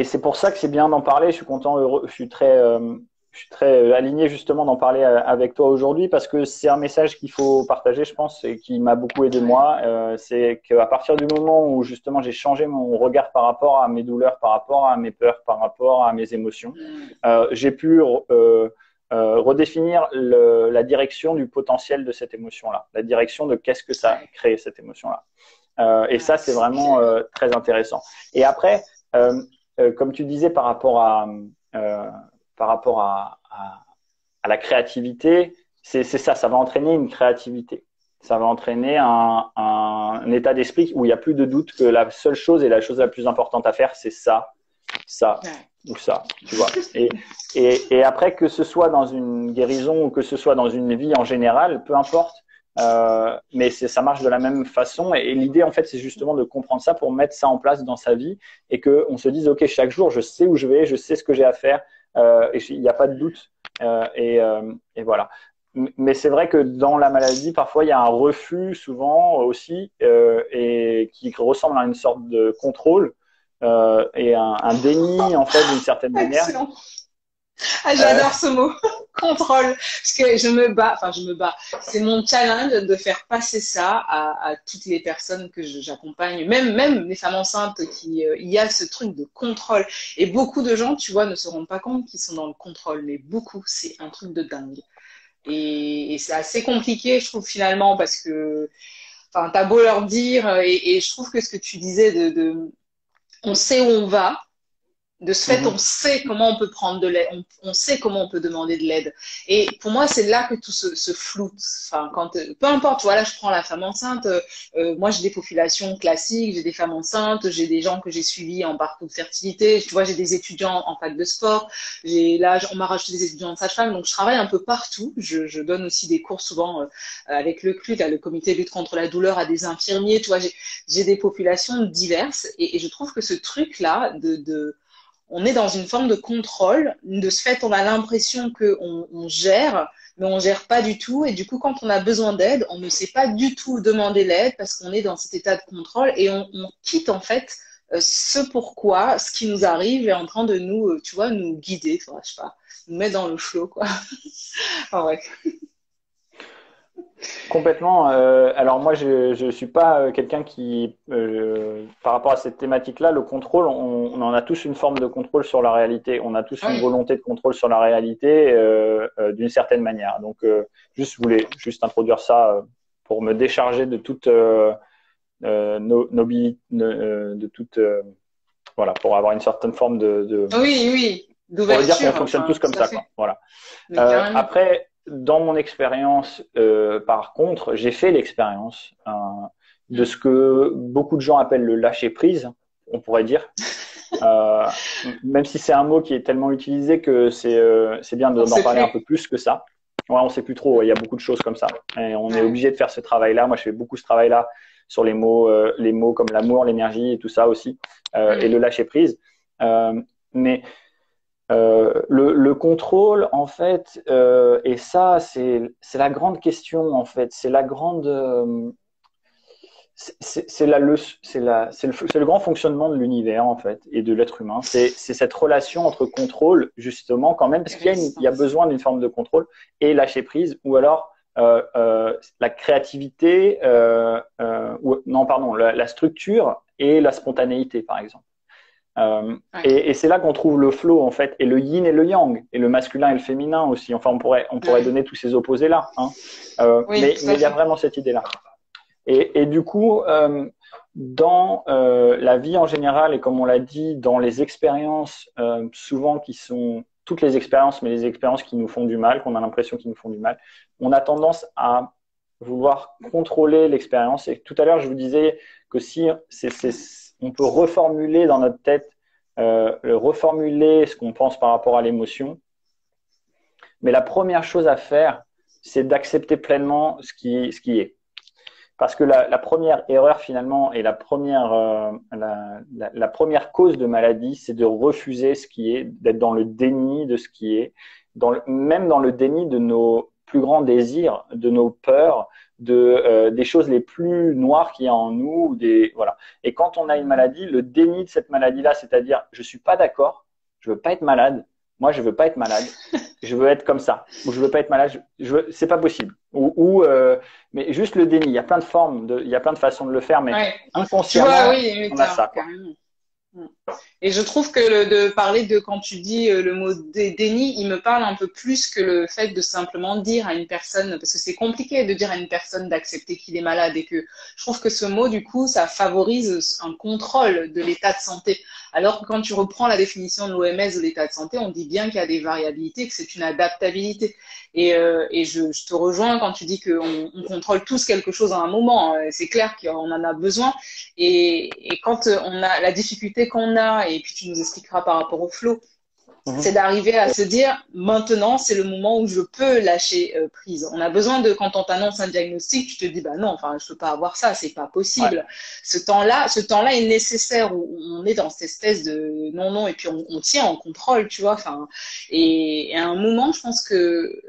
c'est pour ça que c'est bien d'en parler. Je suis content, heureux, je suis très aligné justement d'en parler avec toi aujourd'hui parce que c'est un message qu'il faut partager, je pense, et qui m'a beaucoup aidé moi. C'est qu'à partir du moment où justement j'ai changé mon regard par rapport à mes douleurs, par rapport à mes peurs, par rapport à mes émotions, j'ai pu redéfinir la direction du potentiel de cette émotion-là, la direction de qu'est-ce que ça crée cette émotion-là. Et ça, c'est vraiment très intéressant. Et après, comme tu disais par rapport à la créativité, c'est ça, ça va entraîner une créativité. Ça va entraîner un état d'esprit où il n'y a plus de doute que la seule chose et la chose la plus importante à faire, c'est ça. ça Ouais. ou ça, tu vois. Et après, que ce soit dans une guérison ou que ce soit dans une vie en général, peu importe, mais ça marche de la même façon. Et l'idée, en fait, c'est justement de comprendre ça pour mettre ça en place dans sa vie et qu'on se dise, OK, chaque jour, je sais où je vais, je sais ce que j'ai à faire et il n'y a pas de doute. Et voilà. Mais c'est vrai que dans la maladie, parfois, il y a un refus souvent aussi et qui ressemble à une sorte de contrôle et un déni, en fait, d'une certaine manière. Excellent. Ah, j'adore ce mot, contrôle, parce que je me bats. C'est mon challenge de faire passer ça à toutes les personnes que j'accompagne, même les femmes enceintes il y a ce truc de contrôle. Et beaucoup de gens, tu vois, ne se rendent pas compte qu'ils sont dans le contrôle, mais beaucoup, c'est un truc de dingue. Et c'est assez compliqué, je trouve, finalement, parce que, enfin, t'as beau leur dire, et je trouve que ce que tu disais on sait où on va. De ce fait, on sait comment on peut prendre de l'aide, on sait comment on peut demander de l'aide. Et pour moi, c'est là que tout se floute. Enfin, peu importe, voilà, je prends la femme enceinte. Moi, j'ai des populations classiques, j'ai des femmes enceintes, j'ai des gens que j'ai suivis en parcours de fertilité. Tu vois, j'ai des étudiants en fac de sport. Là, on m'a rajouté des étudiants de sage-femme, donc je travaille un peu partout. Je donne aussi des cours souvent avec le CLUT, le Comité de lutte contre la douleur, à des infirmiers. Tu vois, j'ai des populations diverses, et je trouve que ce truc-là on est dans une forme de contrôle. De ce fait, on a l'impression qu'on gère, mais on gère pas du tout. Et du coup, quand on a besoin d'aide, on ne sait pas du tout demander l'aide parce qu'on est dans cet état de contrôle et on quitte en fait ce qui nous arrive est en train de nous, tu vois, nous guider. Enfin, je sais pas, nous mettre dans le flow, quoi. Enfin, ouais. Complètement. Alors moi, je suis pas quelqu'un qui, par rapport à cette thématique-là, le contrôle, on en a tous une forme de contrôle sur la réalité. On a tous une volonté de contrôle sur la réalité d'une certaine manière. Donc, je voulais juste introduire ça pour me décharger de toute de toute, voilà, pour avoir une certaine forme Oui, on va dire d'ouverture. qu'on fonctionne tous comme ça, quoi. Voilà. Carrément. Après, dans mon expérience, par contre, j'ai fait l'expérience de ce que beaucoup de gens appellent le lâcher prise, on pourrait dire. Même si c'est un mot qui est tellement utilisé que c'est bien d'en parler un peu plus que ça. Ouais, on sait plus trop. Il y a beaucoup de choses comme ça. Et on est obligé de faire ce travail-là. Moi, je fais beaucoup ce travail-là sur les mots comme l'amour, l'énergie et tout ça aussi, et le lâcher prise. Mais le contrôle, en fait, et ça, c'est la grande question, en fait. C'est la grande, c'est le grand fonctionnement de l'univers, en fait, et de l'être humain. C'est cette relation entre contrôle, justement, quand même, parce qu'il y a besoin d'une forme de contrôle et lâcher prise, ou alors la créativité, non, pardon, la structure et la spontanéité, par exemple. Et c'est là qu'on trouve le flow, en fait, et le yin et le yang, et le masculin et le féminin aussi. Enfin, on pourrait donner tous ces opposés-là, hein. Mais il y a vraiment cette idée-là. Et du coup, dans la vie en général, et comme on l'a dit, dans les expériences, souvent qui sont toutes les expériences, mais les expériences qui nous font du mal, qu'on a l'impression qu'ils nous font du mal, on a tendance à vouloir contrôler l'expérience. Et tout à l'heure, je vous disais que si on peut reformuler dans notre tête, reformuler ce qu'on pense par rapport à l'émotion. Mais la première chose à faire, c'est d'accepter pleinement ce qui est. Parce que la première erreur finalement et la première cause de maladie, c'est de refuser ce qui est, d'être dans le déni de ce qui est, même dans le déni de nos plus grands désirs, de nos peurs, des choses les plus noires qu'il y a en nous, voilà. Et quand on a une maladie, le déni de cette maladie-là, c'est-à-dire je suis pas d'accord, je veux pas être malade, moi je veux pas être malade, je veux être comme ça, ou je veux pas être malade, c'est pas possible. Mais juste le déni, il y a plein de formes, il y a plein de façons de le faire, mais inconsciemment, on a ça, quoi. Et je trouve que de parler quand tu dis le mot déni, il me parle un peu plus que le fait de simplement dire à une personne, parce que c'est compliqué de dire à une personne d'accepter qu'il est malade, et que je trouve que ce mot, du coup, ça favorise un contrôle de l'état de santé. Alors que quand tu reprends la définition de l'OMS de l'état de santé, on dit bien qu'il y a des variabilités, que c'est une adaptabilité. Et je te rejoins quand tu dis qu'on contrôle tous quelque chose à un moment. C'est clair qu'on en a besoin. Et quand on a la difficulté difficulté qu'on a, et puis tu nous expliqueras par rapport au flow, c'est d'arriver à se dire, maintenant, c'est le moment où je peux lâcher prise. On a besoin de, quand on t'annonce un diagnostic, tu te dis, bah non, enfin, je peux pas avoir ça, c'est pas possible. Ouais. Ce temps-là est nécessaire où on est dans cette espèce de non, non, et puis on tient en contrôle, tu vois. Enfin, et à un moment, je pense que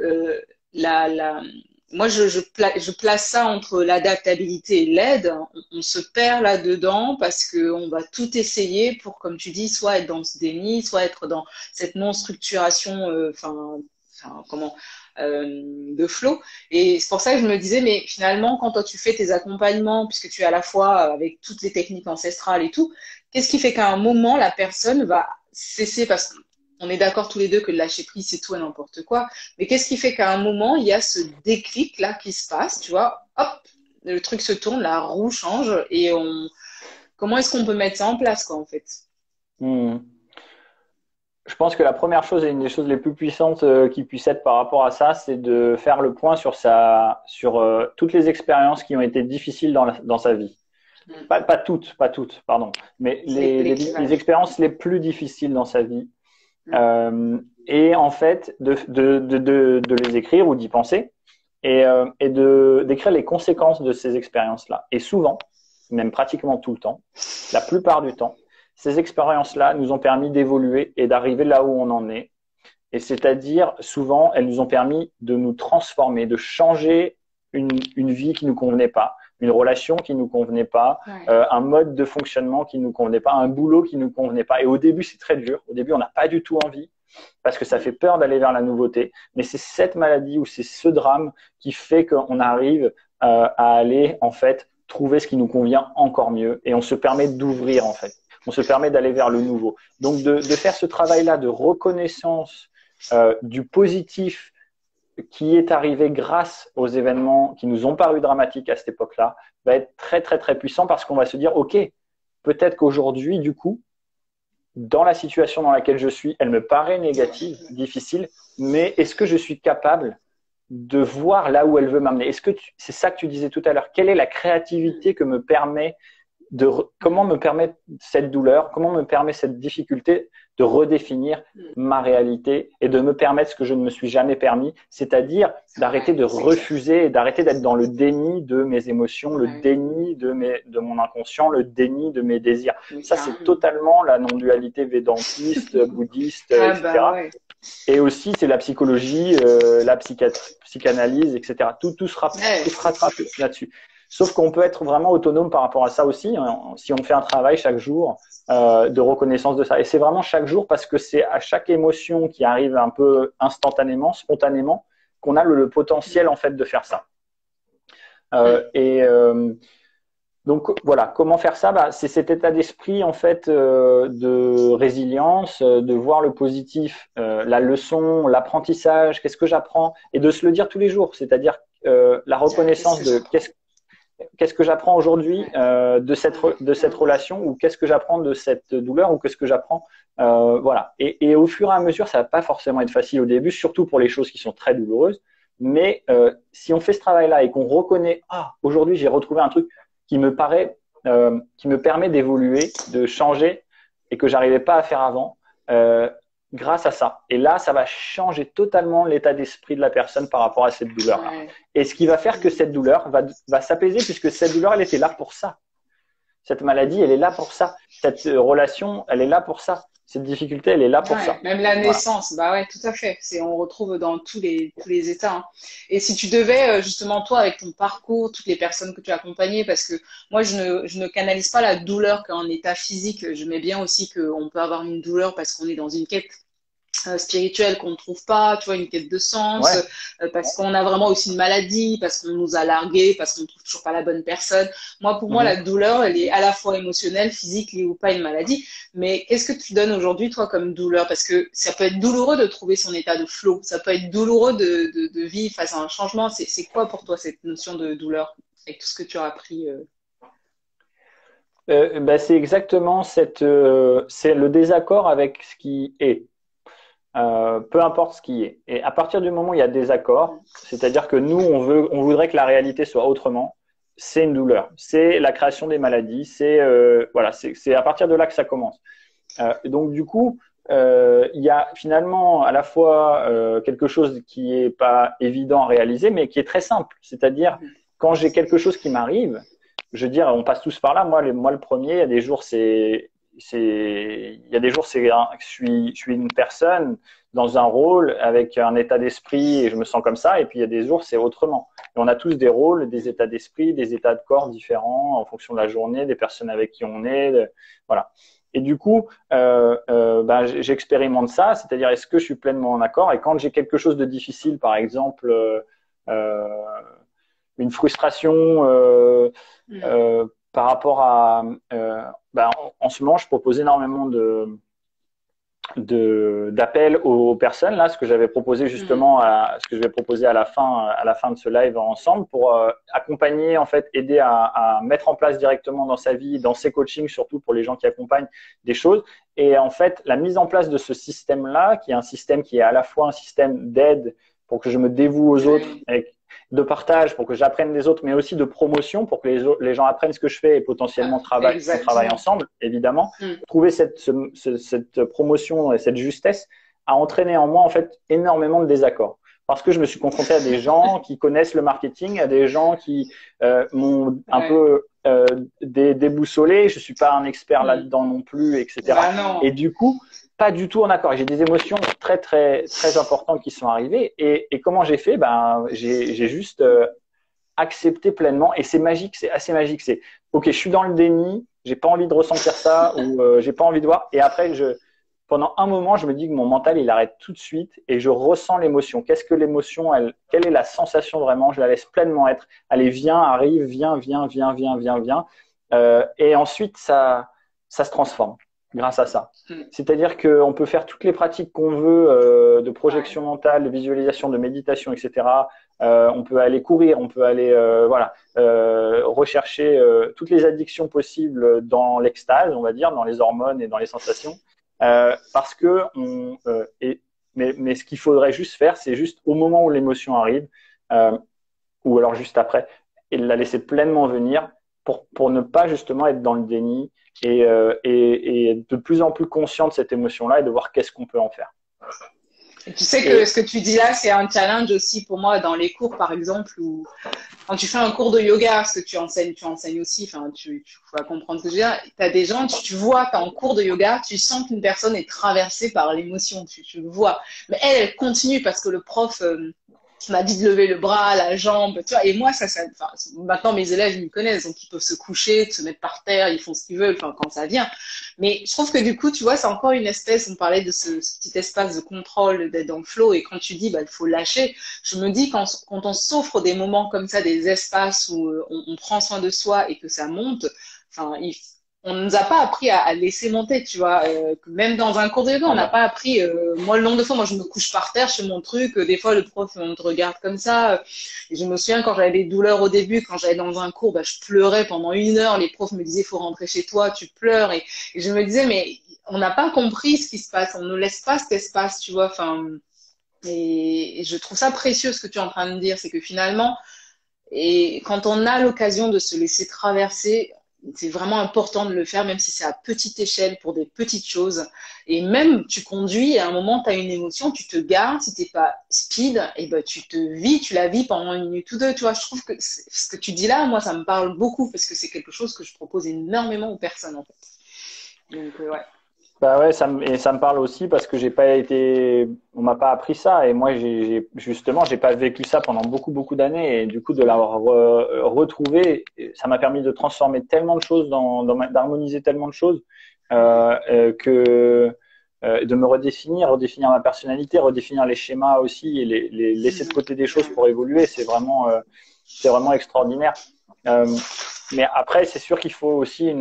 moi, je place ça entre l'adaptabilité et l'aide. On se perd là-dedans parce qu'on va tout essayer pour, comme tu dis, soit être dans ce déni, soit être dans cette non-structuration, de flow. Et c'est pour ça que je me disais, mais finalement, quand toi tu fais tes accompagnements, puisque tu es à la fois avec toutes les techniques ancestrales et tout, qu'est-ce qui fait qu'à un moment, la personne va cesser, parce qu'on est d'accord tous les deux que le lâcher prise, c'est tout et n'importe quoi, mais qu'est-ce qui fait qu'à un moment, il y a ce déclic là qui se passe, tu vois, hop, le truc se tourne, la roue change, et comment est-ce qu'on peut mettre ça en place, quoi, en fait? Je pense que la première chose et une des choses les plus puissantes qui puisse être par rapport à ça, c'est de faire le point sur toutes les expériences qui ont été difficiles dans sa vie. Pas toutes, pardon, mais les expériences les plus difficiles dans sa vie. Et en fait, de les écrire ou d'y penser et d'écrire les conséquences de ces expériences-là. Et souvent, même pratiquement tout le temps, la plupart du temps, ces expériences-là nous ont permis d'évoluer et d'arriver là où on en est. Et c'est-à-dire, souvent, elles nous ont permis de nous transformer, de changer une vie qui nous convenait pas, une relation qui nous convenait pas, un mode de fonctionnement qui nous convenait pas, un boulot qui nous convenait pas. Et au début, c'est très dur. Au début, on n'a pas du tout envie parce que ça fait peur d'aller vers la nouveauté. Mais c'est cette maladie ou c'est ce drame qui fait qu'on arrive à aller, en fait, trouver ce qui nous convient encore mieux. Et on se permet d'ouvrir, en fait. On se permet d'aller vers le nouveau. Donc, de faire ce travail-là de reconnaissance du positif qui est arrivé grâce aux événements qui nous ont paru dramatiques à cette époque-là, va être très, très, très puissant parce qu'on va se dire, OK, peut-être qu'aujourd'hui, du coup, dans la situation dans laquelle je suis, elle me paraît négative, difficile, mais est-ce que je suis capable de voir là où elle veut m'amener? Est-ce que c'est ça que tu disais tout à l'heure? Quelle est la créativité que me permet comment me permet cette douleur, comment me permet cette difficulté de redéfinir ma réalité et de me permettre ce que je ne me suis jamais permis, c'est-à-dire d'arrêter de refuser et d'arrêter d'être dans le déni de mes émotions, le déni de mon inconscient, le déni de mes désirs. Ça, c'est totalement la non-dualité védantiste, bouddhiste, etc. Et aussi, c'est la psychologie, la psychanalyse, etc. Tout se rattrape là-dessus. Sauf qu'on peut être vraiment autonome par rapport à ça aussi, hein, si on fait un travail chaque jour de reconnaissance de ça. Et c'est vraiment chaque jour parce que c'est à chaque émotion qui arrive un peu instantanément, spontanément, qu'on a le potentiel en fait de faire ça. Donc voilà, comment faire ça? C'est cet état d'esprit en fait de résilience, de voir le positif, la leçon, l'apprentissage, qu'est-ce que j'apprends, et de se le dire tous les jours, c'est-à-dire la reconnaissance de qu'est-ce que j'apprends aujourd'hui de cette relation, ou qu'est-ce que j'apprends de cette douleur, ou qu'est-ce que j'apprends voilà. Et au fur et à mesure, ça va pas forcément être facile au début, surtout pour les choses qui sont très douloureuses. Mais si on fait ce travail-là et qu'on reconnaît, aujourd'hui j'ai retrouvé un truc qui me permet d'évoluer, de changer et que j'arrivais pas à faire avant, grâce à ça. Et là, ça va changer totalement l'état d'esprit de la personne par rapport à cette douleur-là. Et ce qui va faire que cette douleur va s'apaiser, puisque cette douleur, elle était là pour ça. Cette maladie, elle est là pour ça. Cette relation, elle est là pour ça. Cette difficulté, elle est là pour ça. Même la naissance, bah ouais, tout à fait. On retrouve dans tous les états. Hein. Et si tu devais, justement, toi, avec ton parcours, toutes les personnes que tu as accompagnées, parce que moi, je ne canalise pas la douleur qu'en état physique. Je mets bien aussi qu'on peut avoir une douleur parce qu'on est dans une quête spirituelle qu'on ne trouve pas, tu vois, une quête de sens, parce qu'on a vraiment aussi une maladie, parce qu'on nous a largués, parce qu'on ne trouve toujours pas la bonne personne. Pour moi, la douleur, elle est à la fois émotionnelle, physique, liée ou pas à une maladie. Mais qu'est-ce que tu donnes aujourd'hui, toi, comme douleur? Parce que ça peut être douloureux de trouver son état de flow, ça peut être douloureux de vivre face à un changement. C'est quoi pour toi cette notion de douleur, avec tout ce que tu as appris c'est exactement c'est le désaccord avec ce qui est. Peu importe ce qui est. Et à partir du moment où il y a des accords, c'est-à-dire que nous, on voudrait que la réalité soit autrement, c'est une douleur, c'est la création des maladies, voilà, c'est à partir de là que ça commence. Donc du coup, il y a finalement à la fois quelque chose qui est pas évident à réaliser, mais qui est très simple. C'est-à-dire, quand j'ai quelque chose qui m'arrive, je veux dire, on passe tous par là. Moi, le premier, il y a des jours, il y a des jours, je suis une personne dans un rôle avec un état d'esprit et je me sens comme ça. Et puis il y a des jours, c'est autrement. Et on a tous des rôles, des états d'esprit, des états de corps différents en fonction de la journée, des personnes avec qui on est, voilà. Et du coup, ben, j'expérimente ça, c'est-à-dire est-ce que je suis pleinement en accord? Et quand j'ai quelque chose de difficile, par exemple, une frustration par rapport à, ben, en ce moment, je propose énormément d'appels aux personnes là, ce que j'avais proposé justement ce que je vais proposer à la fin de ce live ensemble pour accompagner, en fait, aider à mettre en place directement dans sa vie, dans ses coachings, surtout pour les gens qui accompagnent, des choses. Et en fait, la mise en place de ce système là, qui est un système qui est à la fois un système d'aide pour que je me dévoue aux autres, de partage pour que j'apprenne des autres, mais aussi de promotion pour que les gens apprennent ce que je fais et potentiellement travaillent ensemble, évidemment. Trouver cette promotion et cette justesse a entraîné en moi, en fait, énormément de désaccords. Parce que je me suis confronté à des gens qui connaissent le marketing, à des gens qui m'ont un peu déboussolé. Je suis pas un expert là-dedans non plus, etc. Et du coup, pas du tout en accord. J'ai des émotions très, très, très importantes qui sont arrivées. Et comment j'ai fait? Ben, j'ai juste accepté pleinement. Et c'est magique, c'est assez magique. C'est OK, je suis dans le déni, j'ai pas envie de ressentir ça ou j'ai pas envie de voir. Et après, pendant un moment, je me dis que mon mental, il arrête tout de suite et je ressens l'émotion. Qu'est-ce que l'émotion, quelle est la sensation vraiment? Je la laisse pleinement être. Allez, viens, arrive, viens. Et ensuite, ça se transforme grâce à ça. C'est-à-dire qu'on peut faire toutes les pratiques qu'on veut de projection mentale, de visualisation, de méditation, etc. On peut aller courir, on peut aller rechercher toutes les addictions possibles dans l'extase, on va dire, dans les hormones et dans les sensations. Parce que mais ce qu'il faudrait juste faire, c'est juste au moment où l'émotion arrive, ou alors juste après, et la laisser pleinement venir pour ne pas justement être dans le déni et être de plus en plus conscient de cette émotion-là et de voir qu'est-ce qu'on peut en faire. Et tu sais que ce que tu dis là, c'est un challenge aussi pour moi dans les cours, par exemple, où quand tu fais un cours de yoga, ce que tu enseignes aussi, enfin, tu vas comprendre ce que je veux dire. Tu as des gens, tu vois, tu es en cours de yoga, tu sens qu'une personne est traversée par l'émotion, tu le vois. Mais elle continue parce que le prof m'a dit de lever le bras, la jambe, tu vois. Et moi, enfin, maintenant, mes élèves, ils me connaissent, donc ils peuvent se coucher, se mettre par terre, ils font ce qu'ils veulent, enfin, quand ça vient. Mais je trouve que du coup, tu vois, c'est encore une espèce, on parlait de ce petit espace de contrôle, d'être dans le flow, et quand tu dis, bah, il faut lâcher, je me dis, quand on s'offre des moments comme ça, des espaces où on prend soin de soi et que ça monte, enfin, on nous a pas appris à laisser monter, tu vois. Même dans un cours de yoga, on n'a pas appris. Moi, le nombre de fois, moi, je me couche par terre, je fais mon truc. Des fois, le prof, on te regarde comme ça. Et je me souviens quand j'avais des douleurs au début, quand j'allais dans un cours, bah, je pleurais pendant 1 heure. Les profs me disaient, faut rentrer chez toi, tu pleures. Et je me disais, mais on n'a pas compris ce qui se passe. On ne laisse pas cet espace, tu vois. Enfin, et je trouve ça précieux ce que tu es en train de dire, c'est que finalement, et quand on a l'occasion de se laisser traverser, c'est vraiment important de le faire, même si c'est à petite échelle pour des petites choses. Et même, tu conduis, à un moment, tu as une émotion, tu te gares, si t'es pas speed, et ben, tu la vis pendant 1 minute ou 2, tu vois. Je trouve que ce que tu dis là, moi, ça me parle beaucoup parce que c'est quelque chose que je propose énormément aux personnes, en fait. Donc, ouais. Bah ouais, ça me parle aussi parce que on m'a pas appris ça et moi justement j'ai pas vécu ça pendant beaucoup d'années et du coup de l'avoir retrouvé, ça m'a permis de transformer tellement de choses d'harmoniser tellement de choses que de me redéfinir ma personnalité, redéfinir les schémas aussi et les laisser de côté des choses pour évoluer, c'est vraiment extraordinaire. Mais après c'est sûr qu'il faut aussi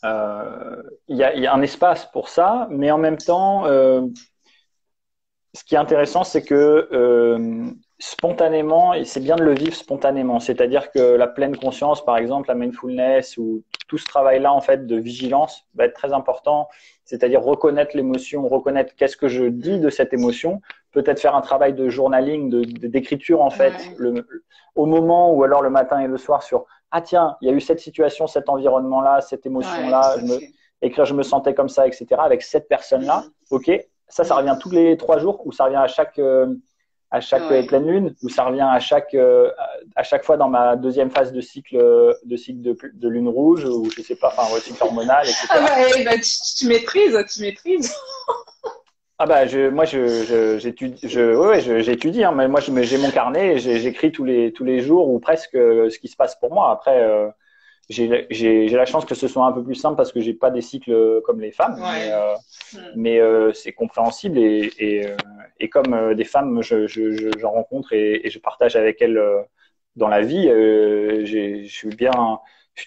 il y a un espace pour ça, mais en même temps, ce qui est intéressant, c'est que spontanément, et c'est bien de le vivre spontanément. C'est-à-dire que la pleine conscience, par exemple, la mindfulness ou tout ce travail-là, en fait, de vigilance va être très important. C'est-à-dire reconnaître l'émotion, reconnaître qu'est-ce que je dis de cette émotion, peut-être faire un travail de journaling, d'écriture, en fait, au moment ou alors le matin et le soir sur, ah tiens, il y a eu cette situation, cet environnement-là, cette émotion-là, écrire je me sentais comme ça, etc. avec cette personne-là. OK, ça revient tous les 3 jours ou ça revient à chaque pleine lune, ou ça revient à chaque fois dans ma deuxième phase de cycle de lune rouge, ou je sais pas, enfin, cycle hormonal, etc. Ah bah, tu maîtrises. Ah bah, j'étudie, hein, mais moi, j'ai mon carnet et j'écris tous les jours ou presque ce qui se passe pour moi. Après, j'ai la chance que ce soit un peu plus simple parce que j'ai pas des cycles comme les femmes, mais c'est compréhensible et comme des femmes, j'en rencontre et je partage avec elles dans la vie. Je suis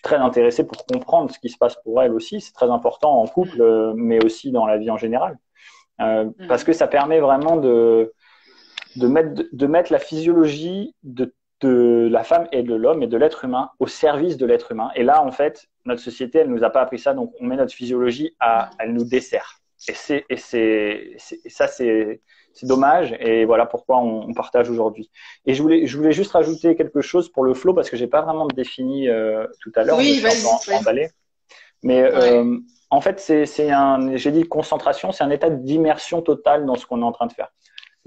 très intéressé pour comprendre ce qui se passe pour elles aussi. C'est très important en couple, mais aussi dans la vie en général, parce que ça permet vraiment de mettre la physiologie de la femme et de l'homme et de l'être humain au service de l'être humain. Et là, en fait, notre société, elle nous a pas appris ça, donc on met notre physiologie elle nous dessert. Et ça, c'est dommage. Et voilà pourquoi on partage aujourd'hui. Et je voulais juste rajouter quelque chose pour le flow parce que j'ai pas vraiment défini tout à l'heure. Oui, vas-y. Emballé. Mais en fait, j'ai dit concentration, c'est un état d'immersion totale dans ce qu'on est en train de faire.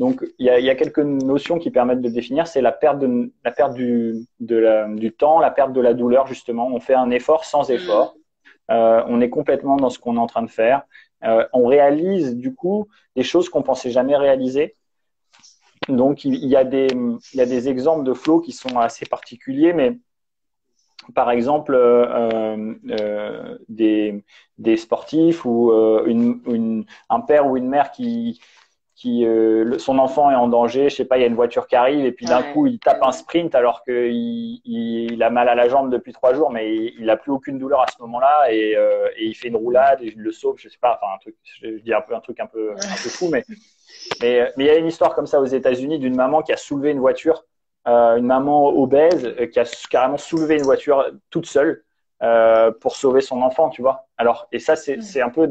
Donc, il y a quelques notions qui permettent de définir. C'est la perte du temps, la perte de la douleur, justement. On fait un effort sans effort. On est complètement dans ce qu'on est en train de faire. On réalise, du coup, des choses qu'on pensait jamais réaliser. Donc, il y a des exemples de flow qui sont assez particuliers, mais par exemple, des sportifs ou un père ou une mère qui son enfant est en danger, je sais pas, il y a une voiture qui arrive et puis d'un coup il tape un sprint alors qu'il a mal à la jambe depuis 3 jours, mais il a plus aucune douleur à ce moment-là et il fait une roulade et il le sauve, je sais pas, enfin un truc, je dis un truc un peu fou, mais il y a une histoire comme ça aux États-Unis d'une maman qui a soulevé une voiture, une maman obèse qui a carrément soulevé une voiture toute seule pour sauver son enfant, tu vois. Alors et ça c'est un peu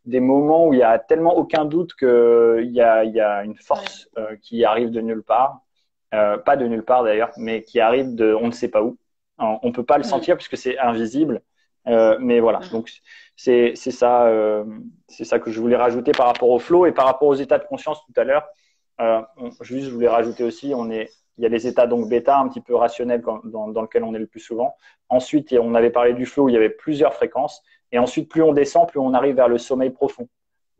des moments où il y a tellement aucun doute qu'il y a une force qui arrive de nulle part, pas de nulle part d'ailleurs, mais qui arrive de on ne sait pas où. On peut pas le sentir puisque c'est invisible, mais voilà. Donc c'est ça que je voulais rajouter par rapport au flow et par rapport aux états de conscience tout à l'heure. Je voulais rajouter aussi, il y a les états donc bêta un petit peu rationnels dans lequel on est le plus souvent. Ensuite, on avait parlé du flow où il y avait plusieurs fréquences. Et ensuite, plus on descend, plus on arrive vers le sommeil profond.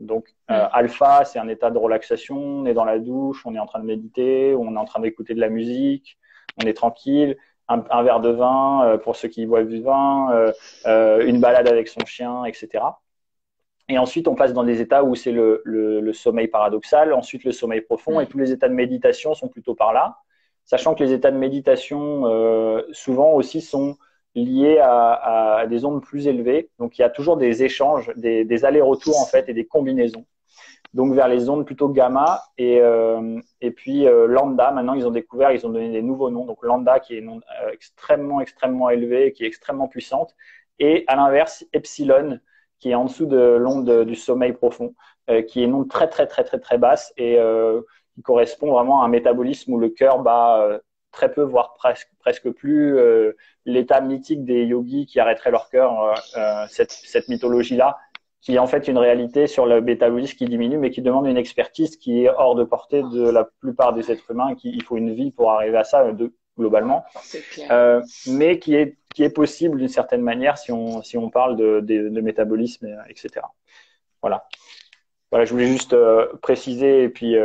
Donc, alpha, c'est un état de relaxation. On est dans la douche, on est en train de méditer, on est en train d'écouter de la musique, on est tranquille. Un verre de vin pour ceux qui boivent du vin, une balade avec son chien, etc. Et ensuite, on passe dans des états où c'est le sommeil paradoxal, ensuite le sommeil profond, et tous les états de méditation sont plutôt par là. Sachant que les états de méditation, souvent aussi, sont liés à des ondes plus élevées. Donc, il y a toujours des échanges, des allers-retours en fait et des combinaisons. Donc, vers les ondes plutôt gamma et puis lambda. Maintenant, ils ont donné des nouveaux noms. Donc, lambda qui est une onde extrêmement élevée, qui est extrêmement puissante. Et à l'inverse, epsilon qui est en dessous de l'onde du sommeil profond, qui est une onde très basse et qui correspond vraiment à un métabolisme où le cœur bat très peu, voire presque plus. L'état mythique des yogis qui arrêteraient leur cœur, cette mythologie-là, qui est en fait une réalité sur le métabolisme qui diminue, mais qui demande une expertise qui est hors de portée de la plupart des êtres humains. Il faut une vie pour arriver à ça, globalement. Mais qui est possible d'une certaine manière si on parle de métabolisme, etc. Voilà. Voilà, je voulais juste préciser et puis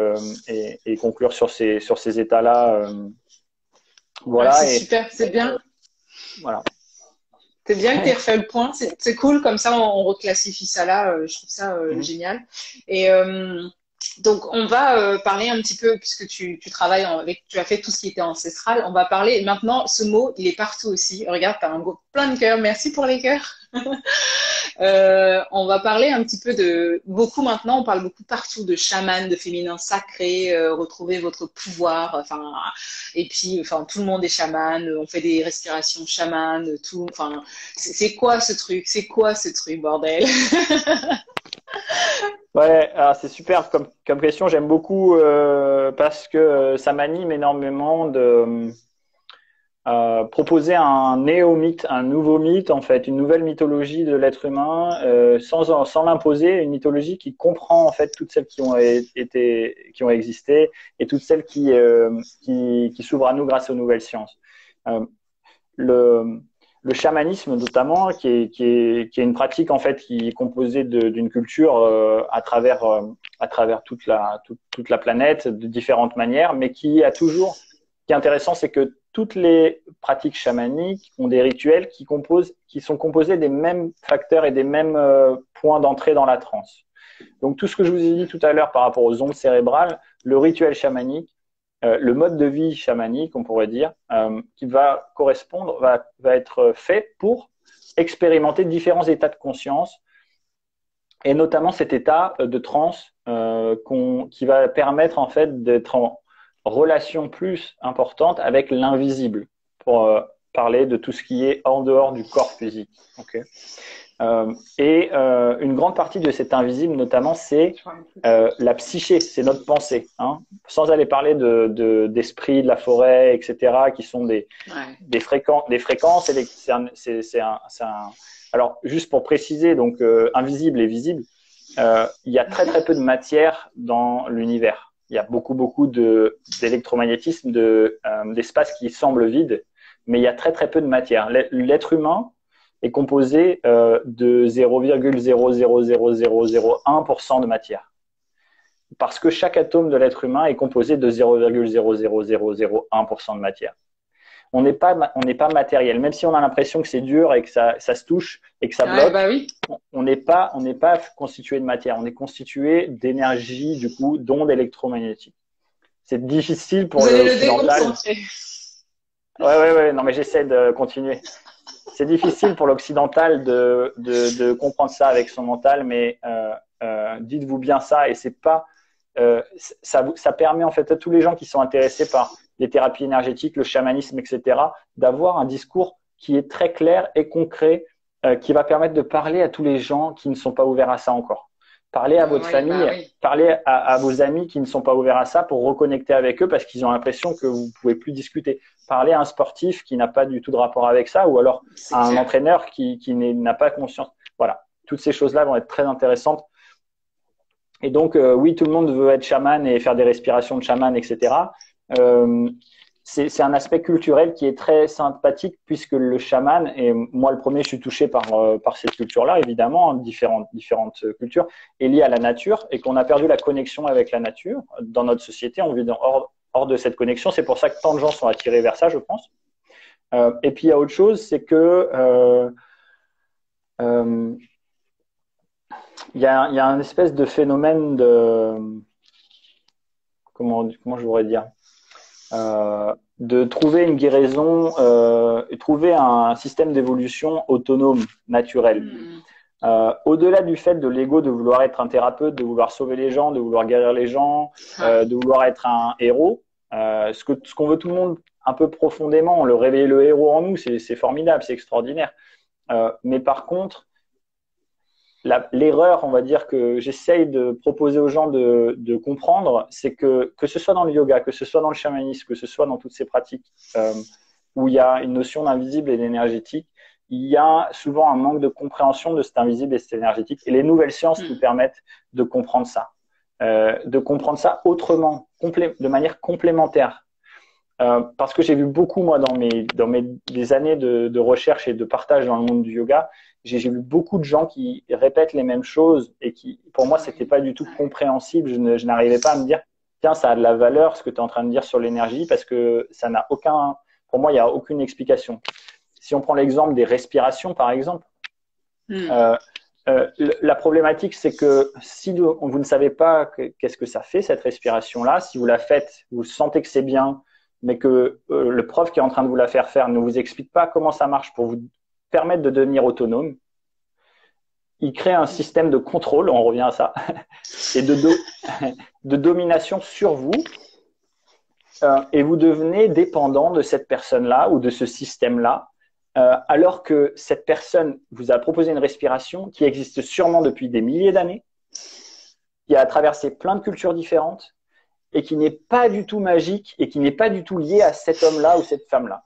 et conclure sur ces états-là. Voilà. C'est super, c'est bien. Voilà. C'est bien que tu aies refait le point. C'est cool, comme ça on reclassifie ça là. Je trouve ça génial. Et Donc, on va parler un petit peu, puisque tu travailles tu as fait tout ce qui était ancestral. On va parler maintenant, ce mot, il est partout aussi. Regarde, tu as plein de cœurs. Merci pour les cœurs. On va parler un petit peu beaucoup maintenant, on parle beaucoup partout de chaman, de féminin sacré, retrouver votre pouvoir, enfin, et puis, enfin, tout le monde est chaman, on fait des respirations chamanes, tout, enfin, c'est quoi ce truc? C'est quoi ce truc, bordel? Ouais, alors c'est super comme question. J'aime beaucoup parce que ça m'anime énormément de proposer un néo-mythe, un nouveau mythe, en fait, une nouvelle mythologie de l'être humain, sans l'imposer, une mythologie qui comprend en fait toutes celles qui ont existé et toutes celles qui s'ouvrent à nous grâce aux nouvelles sciences. Le, le chamanisme notamment, qui est une pratique en fait qui est composée d'une culture à travers toute la planète de différentes manières, mais qui est intéressant, c'est que toutes les pratiques chamaniques ont des rituels qui sont composés des mêmes facteurs et des mêmes points d'entrée dans la transe. Donc tout ce que je vous ai dit tout à l'heure par rapport aux ondes cérébrales, le rituel chamanique, le mode de vie chamanique, on pourrait dire, qui va correspondre, va être fait pour expérimenter différents états de conscience, et notamment cet état de transe qui va permettre en fait d'être en relation plus importante avec l'invisible, pour parler de tout ce qui est en dehors du corps physique. Okay. Une grande partie de cet invisible, notamment, c'est la psyché, c'est notre pensée. Hein. Sans aller parler d'esprit de la forêt, etc., qui sont des fréquences. Alors, juste pour préciser, donc invisible et visible, il y a très très peu de matière dans l'univers. Il y a beaucoup d'électromagnétisme, d'espace qui semble vide, mais il y a très très peu de matière. L'être humain est composé de 0,0000001% de matière. Parce que chaque atome de l'être humain est composé de 0,00001% de matière. On n'est pas matériel. Même si on a l'impression que c'est dur et que ça se touche et que ça bloque, bah oui. on n'est pas constitué de matière. On est constitué d'énergie, du coup, d'ondes électromagnétiques. C'est difficile pour l'occidental. Ouais. Non, mais j'essaie de continuer. C'est difficile pour l'occidental de comprendre ça avec son mental, mais dites-vous bien ça, et c'est pas ça permet en fait à tous les gens qui sont intéressés par les thérapies énergétiques, le chamanisme, etc., d'avoir un discours qui est très clair et concret, qui va permettre de parler à tous les gens qui ne sont pas ouverts à ça encore. Parlez à votre famille, parlez à vos amis qui ne sont pas ouverts à ça pour reconnecter avec eux parce qu'ils ont l'impression que vous ne pouvez plus discuter. Parlez à un sportif qui n'a pas du tout de rapport avec ça ou alors à un entraîneur qui n'a pas conscience. Voilà, toutes ces choses-là vont être très intéressantes. Et donc, oui, tout le monde veut être chaman et faire des respirations de chaman, etc. C'est un aspect culturel qui est très sympathique puisque le chaman, et moi le premier, je suis touché par cette culture-là, évidemment, différentes cultures, est liée à la nature et qu'on a perdu la connexion avec la nature. Dans notre société, on vit hors de cette connexion. C'est pour ça que tant de gens sont attirés vers ça, je pense. Et puis, il y a autre chose, c'est que il y a un espèce de phénomène de… Comment je voudrais dire de trouver une guéraison, trouver un système d'évolution autonome, naturel. Au-delà du fait de l'ego de vouloir être un thérapeute, de vouloir sauver les gens, de vouloir guérir les gens, de vouloir être un héros, ce qu'on veut tout le monde un peu profondément, le réveiller le héros en nous, c'est formidable, c'est extraordinaire. Mais par contre, l'erreur, on va dire, que j'essaye de proposer aux gens de comprendre, c'est que ce soit dans le yoga, que ce soit dans le chamanisme, que ce soit dans toutes ces pratiques où il y a une notion d'invisible et d'énergétique, il y a souvent un manque de compréhension de cet invisible et cet énergétique. Et les nouvelles sciences nous permettent de comprendre ça autrement, de manière complémentaire. Parce que j'ai vu beaucoup, moi, dans des années de recherche et de partage dans le monde du yoga, j'ai vu beaucoup de gens qui répètent les mêmes choses et qui, pour moi, c'était pas du tout compréhensible. Je n'arrivais pas à me dire, tiens, ça a de la valeur ce que tu es en train de dire sur l'énergie parce que ça n'a pour moi, il n'y a aucune explication. Si on prend l'exemple des respirations, par exemple, La problématique, c'est que si vous ne savez pas qu'est-ce que ça fait, cette respiration-là, si vous la faites, vous sentez que c'est bien, mais que le prof qui est en train de vous la faire faire ne vous explique pas comment ça marche pour vous permettre de devenir autonome, il crée un système de contrôle, on revient à ça, et de domination sur vous, et vous devenez dépendant de cette personne-là ou de ce système-là, alors que cette personne vous a proposé une respiration qui existe sûrement depuis des milliers d'années, qui a traversé plein de cultures différentes et qui n'est pas du tout magique et qui n'est pas du tout liée à cet homme-là ou cette femme-là,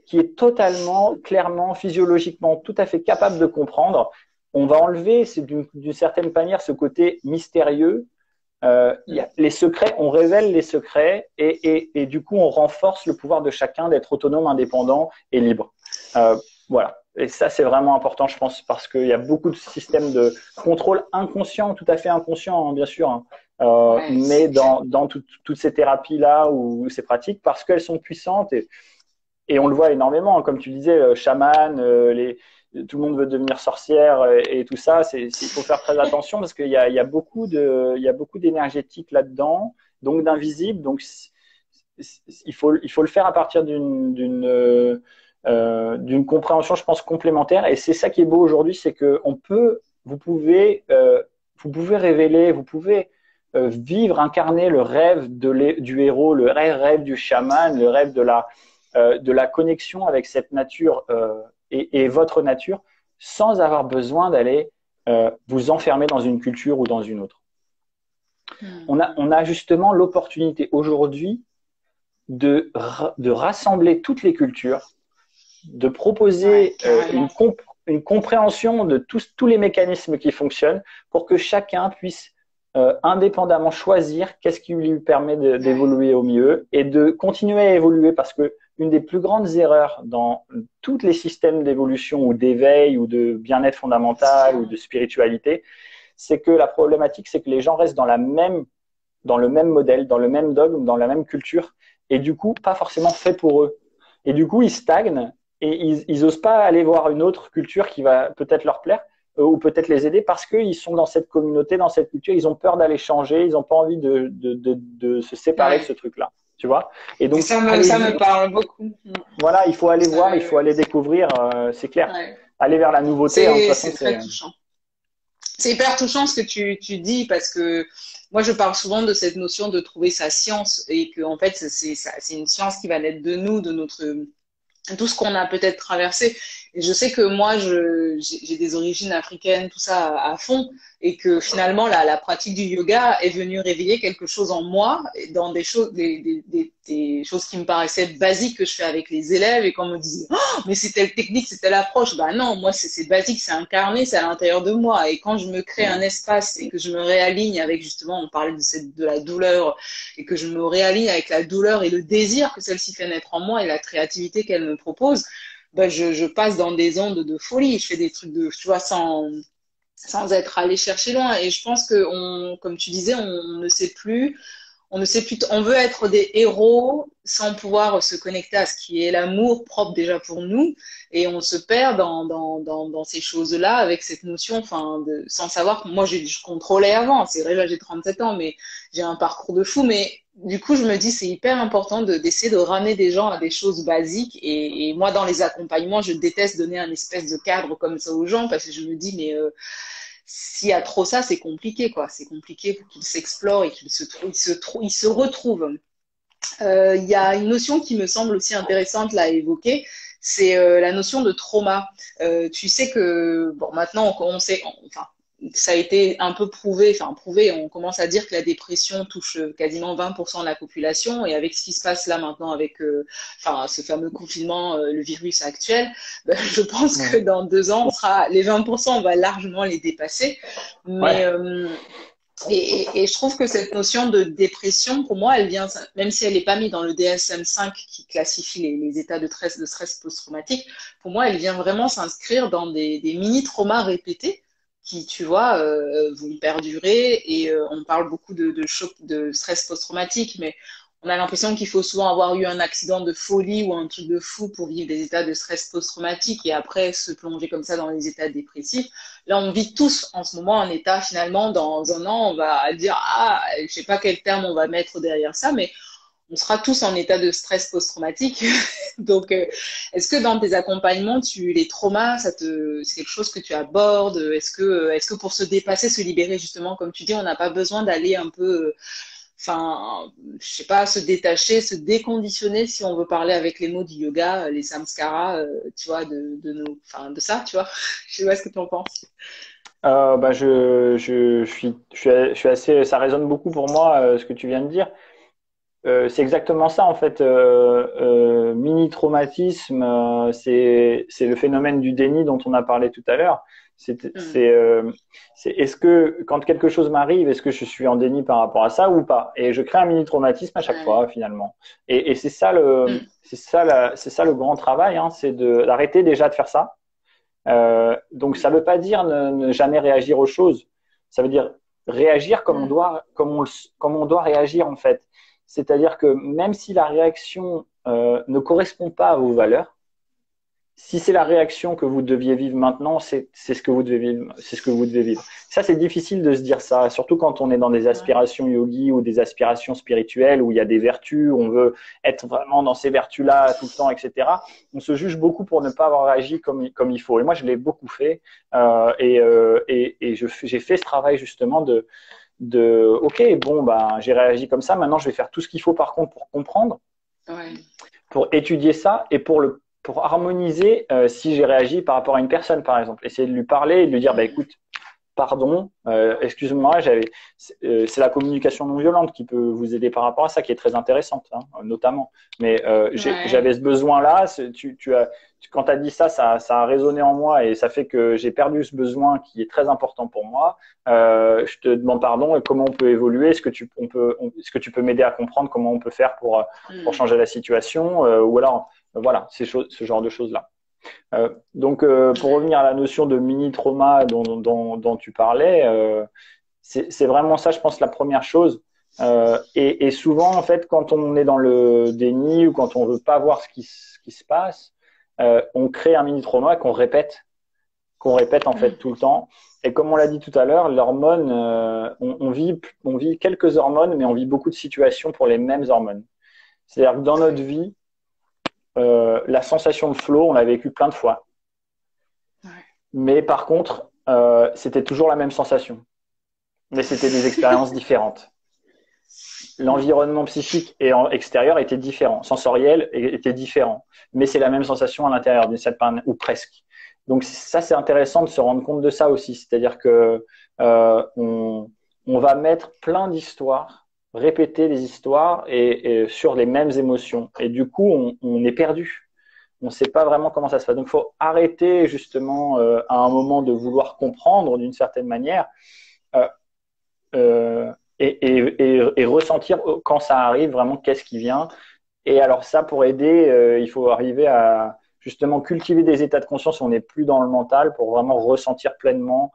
qui est totalement, clairement, physiologiquement tout à fait capable de comprendre. On va enlever d'une certaine manière ce côté mystérieux. Les secrets, on révèle les secrets et du coup on renforce le pouvoir de chacun d'être autonome, indépendant et libre. Voilà. Et ça c'est vraiment important, je pense, parce qu'il y a beaucoup de systèmes de contrôle inconscient, tout à fait inconscient, hein, bien sûr, hein, mais dans toutes ces thérapies là ou ces pratiques, parce qu'elles sont puissantes et on le voit énormément, hein, comme tu disais, chaman, tout le monde veut devenir sorcière et tout ça. Il faut faire très attention parce qu'il y a beaucoup d'énergétique là-dedans, donc d'invisible. Donc il faut le faire à partir d'une compréhension, je pense, complémentaire. Et c'est ça qui est beau aujourd'hui, c'est que vous pouvez révéler, vous pouvez vivre, incarner le rêve du héros, le rêve du chaman, le rêve de la connexion avec cette nature et votre nature, sans avoir besoin d'aller vous enfermer dans une culture ou dans une autre. On a justement l'opportunité aujourd'hui de rassembler toutes les cultures, de proposer une compréhension de tous les mécanismes qui fonctionnent pour que chacun puisse indépendamment choisir qu'est-ce qui lui permet d'évoluer au mieux et de continuer à évoluer, parce que une des plus grandes erreurs dans tous les systèmes d'évolution ou d'éveil ou de bien-être fondamental ou de spiritualité, c'est que la problématique, c'est que les gens restent dans le même modèle, dans le même dogme, dans la même culture, et du coup, pas forcément fait pour eux. Et du coup, ils stagnent et ils osent pas aller voir une autre culture qui va peut-être leur plaire ou peut-être les aider, parce qu'ils sont dans cette communauté, dans cette culture, ils ont peur d'aller changer, ils n'ont pas envie de se séparer de ce truc-là. Tu vois? Et donc, ça me parle beaucoup. Voilà, il faut aller voir, il faut aller découvrir, c'est clair. Ouais. Aller vers la nouveauté. C'est très touchant. C'est hyper touchant ce que tu dis, parce que moi je parle souvent de cette notion de trouver sa science, et que en fait c'est une science qui va naître de nous, de tout ce qu'on a peut-être traversé. Et je sais que moi, j'ai des origines africaines, tout ça à fond, et que finalement, la pratique du yoga est venue réveiller quelque chose en moi, dans des choses, des choses qui me paraissaient basiques que je fais avec les élèves, et qu'on me disait, oh, mais c'est telle technique, c'est telle approche. Ben non, moi, c'est basique, c'est incarné, c'est à l'intérieur de moi. Et quand je me crée un espace et que je me réaligne avec, justement, on parlait de la douleur, et que je me réaligne avec la douleur et le désir que celle-ci fait naître en moi et la créativité qu'elle me propose, ben je passe dans des ondes de folie. Je fais des trucs tu vois, sans être allé chercher loin. Et je pense que, comme tu disais, on ne sait plus, on veut être des héros sans pouvoir se connecter à ce qui est l'amour propre déjà pour nous. Et on se perd dans ces choses-là avec cette notion, sans savoir que moi, je contrôlais avant. C'est vrai, là, j'ai 37 ans, mais j'ai un parcours de fou. Mais du coup, je me dis, c'est hyper important d'essayer de ramener des gens à des choses basiques. Et moi, dans les accompagnements, je déteste donner un espèce de cadre comme ça aux gens, parce que je me dis, mais s'il y a trop ça, c'est compliqué, quoi. C'est compliqué pour qu'ils s'explorent et qu'ils se retrouvent. Il y a une notion qui me semble aussi intéressante là à évoquer, c'est la notion de trauma. Tu sais que, bon, maintenant, on sait, ça a été un peu prouvé, on commence à dire que la dépression touche quasiment 20% de la population, et avec ce qui se passe là maintenant avec ce fameux confinement, le virus actuel, je pense que dans 2 ans, les 20%, on va largement les dépasser. Mais et je trouve que cette notion de dépression, pour moi, elle vient, même si elle n'est pas mise dans le DSM-5 qui classifie les états de stress post-traumatique, pour moi, elle vient vraiment s'inscrire dans des mini-traumas répétés qui, tu vois, vont perdurer. Et on parle beaucoup de choc, de stress post-traumatique, mais on a l'impression qu'il faut souvent avoir eu un accident de folie ou un truc de fou pour vivre des états de stress post-traumatique et après se plonger comme ça dans les états dépressifs. Là, on vit tous en ce moment un état finalement, dans un an, on va dire, ah, je sais pas quel terme on va mettre derrière ça, mais on sera tous en état de stress post-traumatique. Donc, est-ce que dans tes accompagnements, les traumas, c'est quelque chose que tu abordes? Est-ce que pour se dépasser, se libérer, justement, comme tu dis, on n'a pas besoin d'aller un peu, enfin, je sais pas, se détacher, se déconditionner, si on veut parler avec les mots du yoga, les samskaras, tu vois, enfin, de ça, tu vois? Je sais pas ce que tu en penses. Je suis assez, ça résonne beaucoup pour moi, ce que tu viens de dire. C'est exactement ça en fait. Mini traumatisme, c'est le phénomène du déni dont on a parlé tout à l'heure. Est-ce que quand quelque chose m'arrive, est-ce que je suis en déni par rapport à ça ou pas? Et je crée un mini traumatisme à chaque fois finalement. Et c'est ça c'est ça le grand travail, hein, c'est d'arrêter déjà de faire ça. Donc ça veut pas dire ne jamais réagir aux choses. Ça veut dire réagir comme on doit réagir en fait. C'est-à-dire que même si la réaction ne correspond pas à vos valeurs, si c'est la réaction que vous deviez vivre maintenant, c'est ce que vous devez vivre, c'est ce que vous devez vivre. Ça, c'est difficile de se dire ça, surtout quand on est dans des aspirations yogi ou des aspirations spirituelles où il y a des vertus, on veut être vraiment dans ces vertus-là tout le temps, etc. On se juge beaucoup pour ne pas avoir agi comme il faut. Et moi, je l'ai beaucoup fait j'ai fait ce travail justement ok, bon, ben, j'ai réagi comme ça. Maintenant, je vais faire tout ce qu'il faut par contre pour comprendre, pour étudier ça et pour harmoniser si j'ai réagi par rapport à une personne, par exemple. Essayer de lui parler et de lui dire, bah, écoute, pardon, excuse-moi, c'est la communication non violente qui peut vous aider par rapport à ça, qui est très intéressante, hein, notamment. Mais j'avais ce besoin-là. Quand tu as dit ça, ça a résonné en moi et ça fait que j'ai perdu ce besoin qui est très important pour moi. Je te demande pardon et comment on peut évoluer. Est-ce que tu peux m'aider à comprendre comment on peut faire pour changer la situation ou alors voilà, ce genre de choses-là. Pour revenir à la notion de mini-trauma dont tu parlais, c'est vraiment ça, je pense, la première chose. Et souvent, en fait, quand on est dans le déni ou quand on veut pas voir ce qui se passe, on crée un mini-trauma qu'on répète en fait tout le temps. Et comme on l'a dit tout à l'heure, l'hormone, on vit quelques hormones, mais on vit beaucoup de situations pour les mêmes hormones. C'est-à-dire que dans notre vie, la sensation de flow, on l'a vécu plein de fois. Mais par contre, c'était toujours la même sensation. Mais c'était des expériences différentes. L'environnement psychique et extérieur était différent. Sensoriel était différent. Mais c'est la même sensation à l'intérieur d'une certaine ou presque. Donc ça, c'est intéressant de se rendre compte de ça aussi. C'est-à-dire que on va mettre plein d'histoires, répéter des histoires et sur les mêmes émotions. Et du coup, on est perdu. On ne sait pas vraiment comment ça se fait. Donc, il faut arrêter justement à un moment de vouloir comprendre d'une certaine manière et ressentir quand ça arrive vraiment qu'est-ce qui vient. Et alors ça, pour aider, il faut arriver à justement cultiver des états de conscience où on n'est plus dans le mental pour vraiment ressentir pleinement,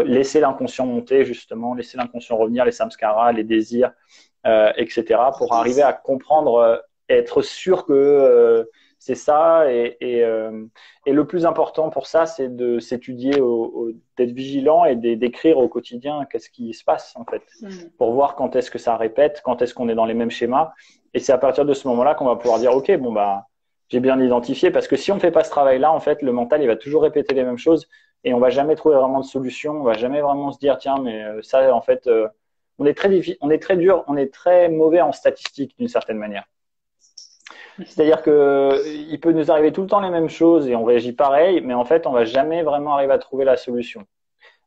laisser l'inconscient monter justement, laisser l'inconscient revenir, les samskaras, les désirs, etc. pour arriver à comprendre, être sûr que c'est ça. Et le plus important pour ça, c'est de s'étudier, d'être vigilant et d'écrire au quotidien qu'est-ce qui se passe en fait, pour voir quand est-ce que ça répète, quand est-ce qu'on est dans les mêmes schémas. Et c'est à partir de ce moment-là qu'on va pouvoir dire, ok, bon bah j'ai bien identifié, parce que si on ne fait pas ce travail-là, en fait, le mental il va toujours répéter les mêmes choses et on va jamais trouver vraiment de solution. On va jamais vraiment se dire, tiens, mais ça, en fait, on est très dur, on est très mauvais en statistiques d'une certaine manière. C'est-à-dire que il peut nous arriver tout le temps les mêmes choses et on réagit pareil, mais en fait, on va jamais vraiment arriver à trouver la solution.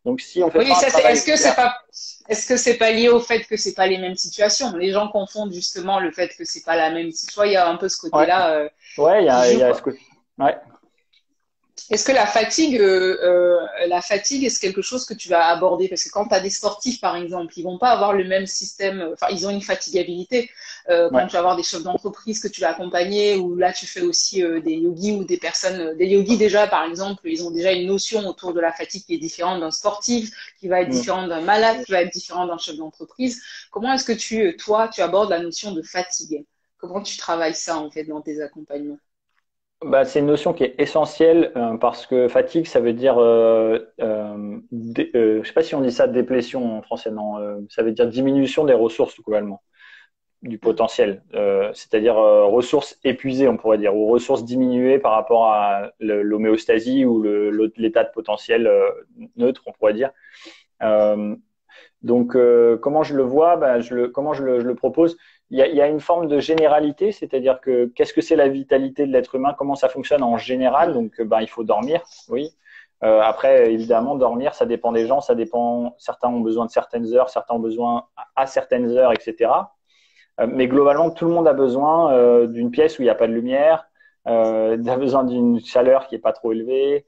Donc, si on fait pas un travail, est-ce que c'est pas lié au fait que c'est pas les mêmes situations? Les gens confondent justement le fait que c'est pas la même situation. Il y a un peu ce côté-là. Ouais, il y a ce côté. Ouais. Est-ce que la fatigue, est-ce quelque chose que tu vas aborder? Parce que quand tu as des sportifs, par exemple, ils vont pas avoir le même système, enfin, ils ont une fatigabilité. Quand Ouais. tu vas avoir des chefs d'entreprise que tu vas accompagner, ou là, tu fais aussi des yogis ou des personnes, des yogis déjà, par exemple, ils ont déjà une notion autour de la fatigue qui est différente d'un sportif, qui va être Mm. différente d'un malade, qui va être différente d'un chef d'entreprise. Comment est-ce que toi, tu abordes la notion de fatigue? Comment tu travailles ça, en fait, dans tes accompagnements? Bah, c'est une notion qui est essentielle parce que fatigue, ça veut dire, je sais pas si on dit ça, déplétion en français, non, ça veut dire diminution des ressources globalement, du potentiel, c'est-à-dire ressources épuisées, on pourrait dire, ou ressources diminuées par rapport à l'homéostasie ou l'état de potentiel neutre, on pourrait dire. Euh, Donc, comment je le vois, comment je le propose? Il y a une forme de généralité, c'est-à-dire que qu'est-ce que c'est la vitalité de l'être humain? Comment ça fonctionne en général? Donc, il faut dormir, oui. Après, évidemment, dormir, ça dépend des gens, ça dépend. Certains ont besoin de certaines heures, certains ont besoin à certaines heures, etc. Mais globalement, tout le monde a besoin d'une pièce où il n'y a pas de lumière, a besoin d'une chaleur qui n'est pas trop élevée,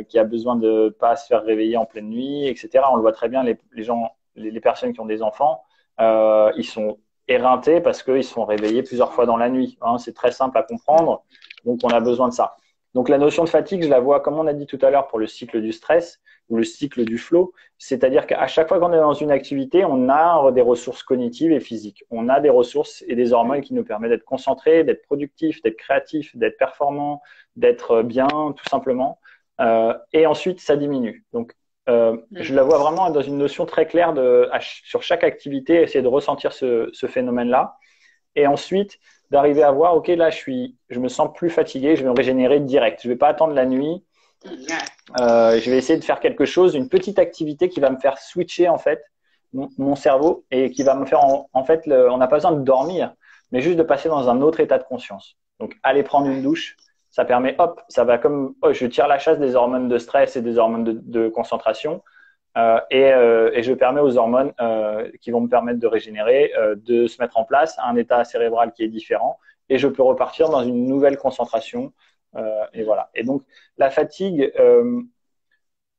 qui a besoin de pas se faire réveiller en pleine nuit, etc. On le voit très bien, les gens, les personnes qui ont des enfants, ils sont éreintés parce qu'ils sont réveillés plusieurs fois dans la nuit. Hein, c'est très simple à comprendre, donc on a besoin de ça. Donc la notion de fatigue, je la vois, comme on a dit tout à l'heure, pour le cycle du stress ou le cycle du flow. C'est-à-dire qu'à chaque fois qu'on est dans une activité, on a des ressources cognitives et physiques. On a des ressources et des hormones qui nous permettent d'être concentrés, d'être productifs, d'être créatifs, d'être performants, d'être bien, tout simplement. Et ensuite, ça diminue. Donc, je la vois vraiment dans une notion très claire sur chaque activité, essayer de ressentir ce phénomène-là. Et ensuite, d'arriver à voir, OK, là, je me sens plus fatigué, je vais me régénérer direct. Je ne vais pas attendre la nuit. Je vais essayer de faire quelque chose, une petite activité qui va me faire switcher en fait mon cerveau et qui va me faire en fait, on n'a pas besoin de dormir, mais juste de passer dans un autre état de conscience. Donc, aller prendre une douche, ça permet, hop, ça va comme, je tire la chasse des hormones de stress et des hormones de concentration et je permets aux hormones qui vont me permettre de régénérer, de se mettre en place à un état cérébral qui est différent et je peux repartir dans une nouvelle concentration. Et voilà. Et donc la fatigue,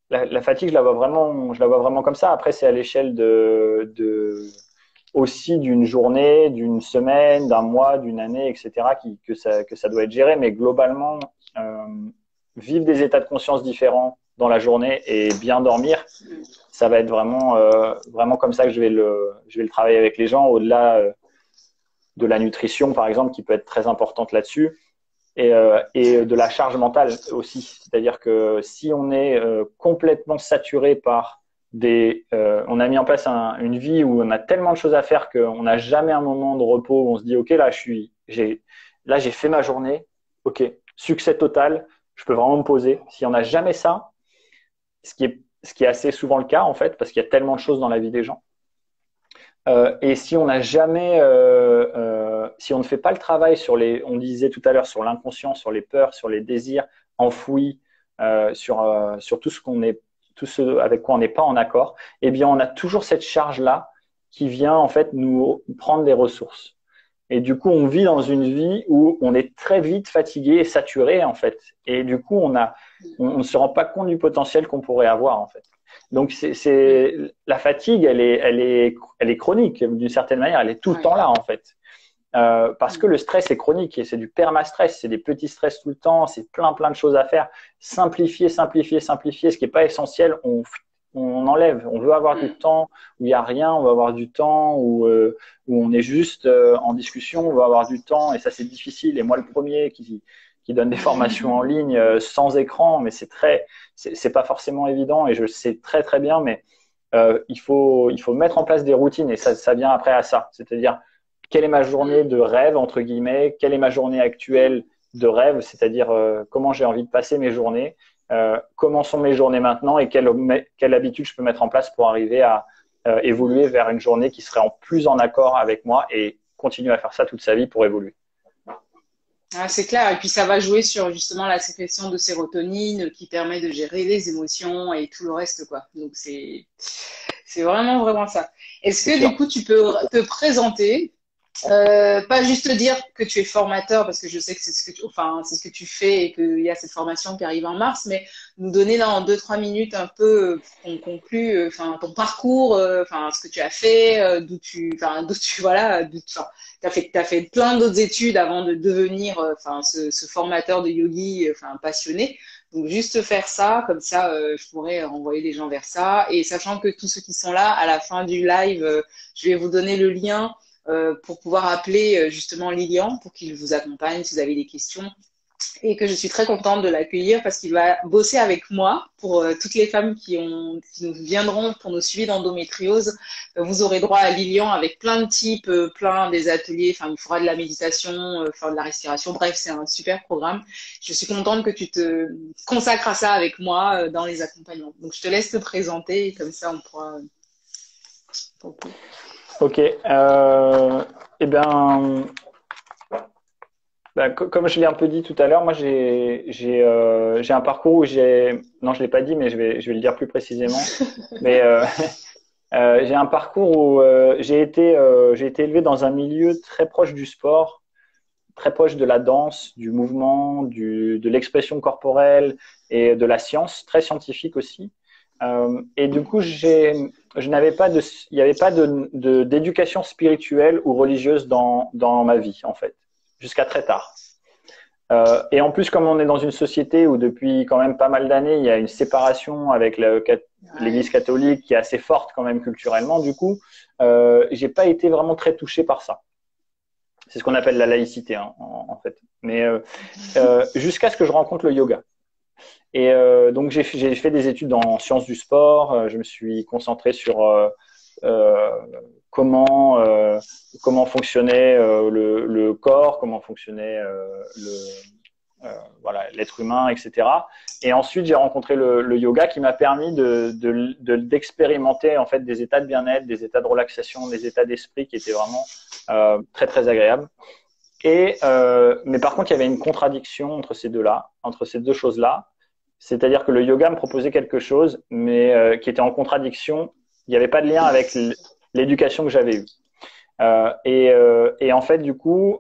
la fatigue, je la vois vraiment comme ça. Après, c'est à l'échelle aussi d'une journée, d'une semaine, d'un mois, d'une année, etc. Que ça doit être géré. Mais globalement, vivre des états de conscience différents dans la journée et bien dormir, ça va être vraiment comme ça que je vais le travailler avec les gens, au-delà de la nutrition, par exemple, qui peut être très importante là-dessus. Et de la charge mentale aussi. C'est-à-dire que si on est complètement saturé par on a mis en place une vie où on a tellement de choses à faire qu'on n'a jamais un moment de repos où on se dit, OK, là, j'ai fait ma journée, OK, succès total, je peux vraiment me poser. Si on n'a jamais ça, ce qui est assez souvent le cas, en fait, parce qu'il y a tellement de choses dans la vie des gens. Et si on n'a jamais, si on ne fait pas le travail on disait tout à l'heure, sur l'inconscient, sur les peurs, sur les désirs enfouis, sur tout ce avec quoi on n'est pas en accord, eh bien, on a toujours cette charge-là qui vient en fait nous prendre des ressources. Et du coup, on vit dans une vie où on est très vite fatigué et saturé en fait. Et du coup, on ne se rend pas compte du potentiel qu'on pourrait avoir en fait. Donc, la fatigue, elle est chronique d'une certaine manière. Elle est tout le temps là, en fait. Parce que le stress est chronique et c'est du perma-stress. C'est des petits stress tout le temps. C'est plein de choses à faire. Simplifier. Ce qui n'est pas essentiel, on enlève. On veut avoir du temps où il n'y a rien. On veut avoir du temps où on est juste en discussion. On veut avoir du temps et ça, c'est difficile. Et moi, le premier qui donne des formations en ligne sans écran, mais c'est pas forcément évident et je le sais très très bien, mais il faut mettre en place des routines et ça vient après à ça. C'est-à-dire, quelle est ma journée de rêve, entre guillemets, quelle est ma journée actuelle de rêve, c'est-à-dire comment j'ai envie de passer mes journées, comment sont mes journées maintenant et quelle habitude je peux mettre en place pour arriver à évoluer vers une journée qui serait plus en accord avec moi et continuer à faire ça toute sa vie pour évoluer. Ah, c'est clair. Et puis, ça va jouer sur justement la sécrétion de sérotonine qui permet de gérer les émotions et tout le reste, quoi. Donc, c'est vraiment ça. Est-ce que, du coup, tu peux te présenter Pas juste dire que tu es formateur, parce que je sais que c'est ce que c'est ce que tu fais et qu'il y a cette formation qui arrive en mars, mais nous donner là en 2-3 minutes un peu pour qu'on conclue, ton parcours, ce que tu as fait, voilà, t'as fait plein d'autres études avant de devenir, ce formateur de yogi, passionné. Donc juste faire ça, comme ça, je pourrais renvoyer les gens vers ça. Et sachant que tous ceux qui sont là, à la fin du live, je vais vous donner le lien pour pouvoir appeler justement Lilian pour qu'il vous accompagne si vous avez des questions et que je suis très contente de l'accueillir parce qu'il va bosser avec moi pour toutes les femmes qui nous viendront pour nos suivis d'endométriose. Vous aurez droit à Lilian avec plein de types, plein des ateliers, il fera de la méditation, de la respiration. Bref, c'est un super programme. Je suis contente que tu te consacres à ça avec moi dans les accompagnements. Donc, je te laisse te présenter et comme ça, on pourra… Ok. Eh bien, comme je l'ai un peu dit tout à l'heure, moi j'ai un parcours où non, je l'ai pas dit, mais je vais le dire plus précisément. Mais j'ai un parcours où j'ai été élevé dans un milieu très proche du sport, très proche de la danse, du mouvement, de l'expression corporelle et de la science, très scientifique aussi. Et du coup, il n'y avait pas d'éducation spirituelle ou religieuse dans ma vie, en fait, jusqu'à très tard. Et en plus, comme on est dans une société où depuis quand même pas mal d'années, il y a une séparation avec l'Église catholique qui est assez forte quand même culturellement, du coup, j'ai pas été vraiment très touché par ça. C'est ce qu'on appelle la laïcité, hein, en fait. Mais jusqu'à ce que je rencontre le yoga. Et donc, j'ai fait des études en sciences du sport. Je me suis concentré sur comment fonctionnait le corps, comment fonctionnait l'être humain, etc. Et ensuite, j'ai rencontré le yoga qui m'a permis d'expérimenter en fait des états de bien-être, des états de relaxation, des états d'esprit qui étaient vraiment très très agréables. Mais par contre, il y avait une contradiction entre ces deux choses-là. C'est-à-dire que le yoga me proposait quelque chose, mais qui était en contradiction. Il n'y avait pas de lien avec l'éducation que j'avais eue. Et en fait, du coup,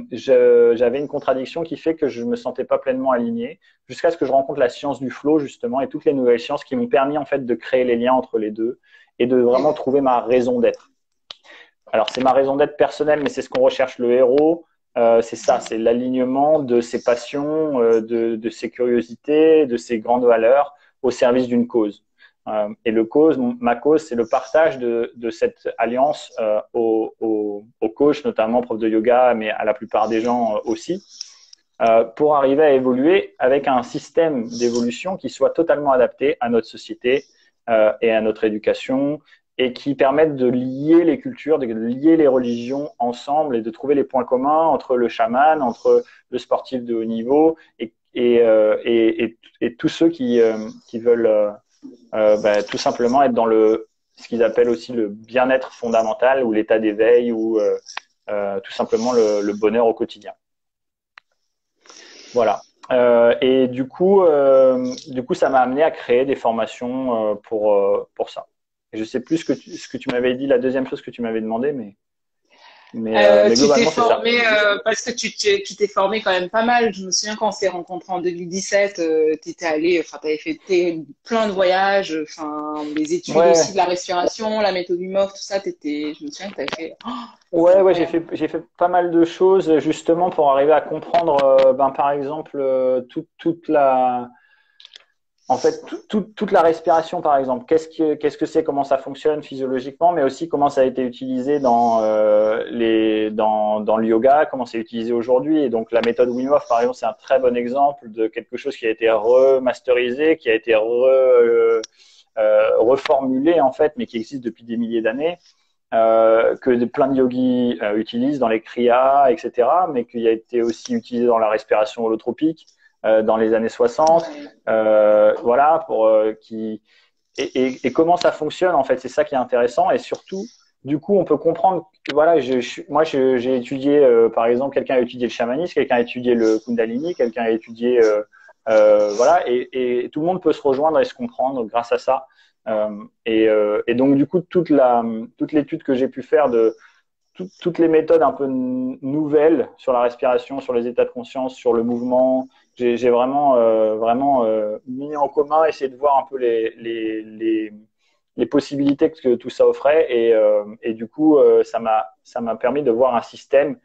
j'avais une contradiction qui fait que je ne me sentais pas pleinement aligné, jusqu'à ce que je rencontre la science du flow, justement, et toutes les nouvelles sciences qui m'ont permis en fait de créer les liens entre les deux et de vraiment trouver ma raison d'être. Alors, c'est ma raison d'être personnelle, mais c'est ce qu'on recherche le héros. C'est ça, c'est l'alignement de ses passions, de ses curiosités, de ses grandes valeurs au service d'une cause. Et ma cause, c'est le partage de cette alliance aux coachs, notamment profs de yoga, mais à la plupart des gens aussi, pour arriver à évoluer avec un système d'évolution qui soit totalement adapté à notre société et à notre éducation, et qui permettent de lier les cultures, de lier les religions ensemble et de trouver les points communs entre le chaman, entre le sportif de haut niveau et tous ceux qui veulent tout simplement être dans ce qu'ils appellent aussi le bien-être fondamental ou l'état d'éveil ou tout simplement le bonheur au quotidien. Voilà. Et du coup, ça m'a amené à créer des formations pour ça. Et je sais plus ce que tu m'avais dit, la deuxième chose que tu m'avais demandé, mais tu t'es formé parce que tu t'es formé quand même pas mal. Je me souviens quand on s'est rencontrés en 2017, t'avais fait plein de voyages, des études aussi de la respiration, la méthode Wim Hof, tout ça. Je me souviens que t'avais fait. Ouais, j'ai fait pas mal de choses justement pour arriver à comprendre, par exemple, toute la respiration, par exemple. Qu'est-ce que c'est, comment ça fonctionne physiologiquement, mais aussi comment ça a été utilisé dans le yoga, comment c'est utilisé aujourd'hui. Et donc, la méthode Wim Hof, par exemple, c'est un très bon exemple de quelque chose qui a été remasterisé, qui a été reformulé, en fait, mais qui existe depuis des milliers d'années, que plein de yogis utilisent dans les kriyas, etc., mais qui a été aussi utilisé dans la respiration holotropique, dans les années 60, voilà, et comment ça fonctionne, en fait, c'est ça qui est intéressant. Et surtout, du coup, on peut comprendre que, voilà, moi, j'ai étudié, par exemple, quelqu'un a étudié le chamanisme, quelqu'un a étudié le kundalini, quelqu'un a étudié, voilà, et tout le monde peut se rejoindre et se comprendre grâce à ça. Et donc, du coup, toute l'étude que j'ai pu faire de toutes les méthodes un peu nouvelles sur la respiration, sur les états de conscience, sur le mouvement. J'ai vraiment mis en commun, essayé de voir un peu les possibilités que tout ça offrait. Et du coup, ça m'a permis de voir un système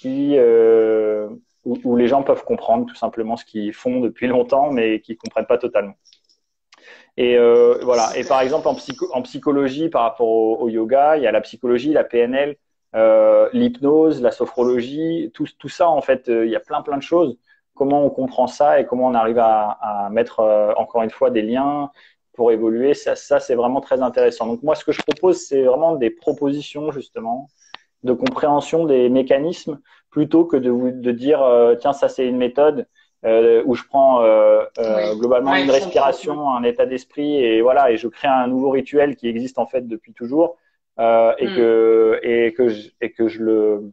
où les gens peuvent comprendre tout simplement ce qu'ils font depuis longtemps, mais qui comprennent pas totalement. Et voilà. Et par exemple, en psychologie, par rapport au yoga, il y a la psychologie, la PNL, l'hypnose, la sophrologie, tout ça, en fait, il y a plein de choses. Comment on comprend ça et comment on arrive à mettre, encore une fois, des liens pour évoluer, ça c'est vraiment très intéressant. Donc moi, ce que je propose, c'est vraiment des propositions, justement, de compréhension des mécanismes, plutôt que de dire, tiens, ça c'est une méthode où je prends globalement une respiration, un état d'esprit, et voilà, et je crée un nouveau rituel qui existe en fait depuis toujours, et que je le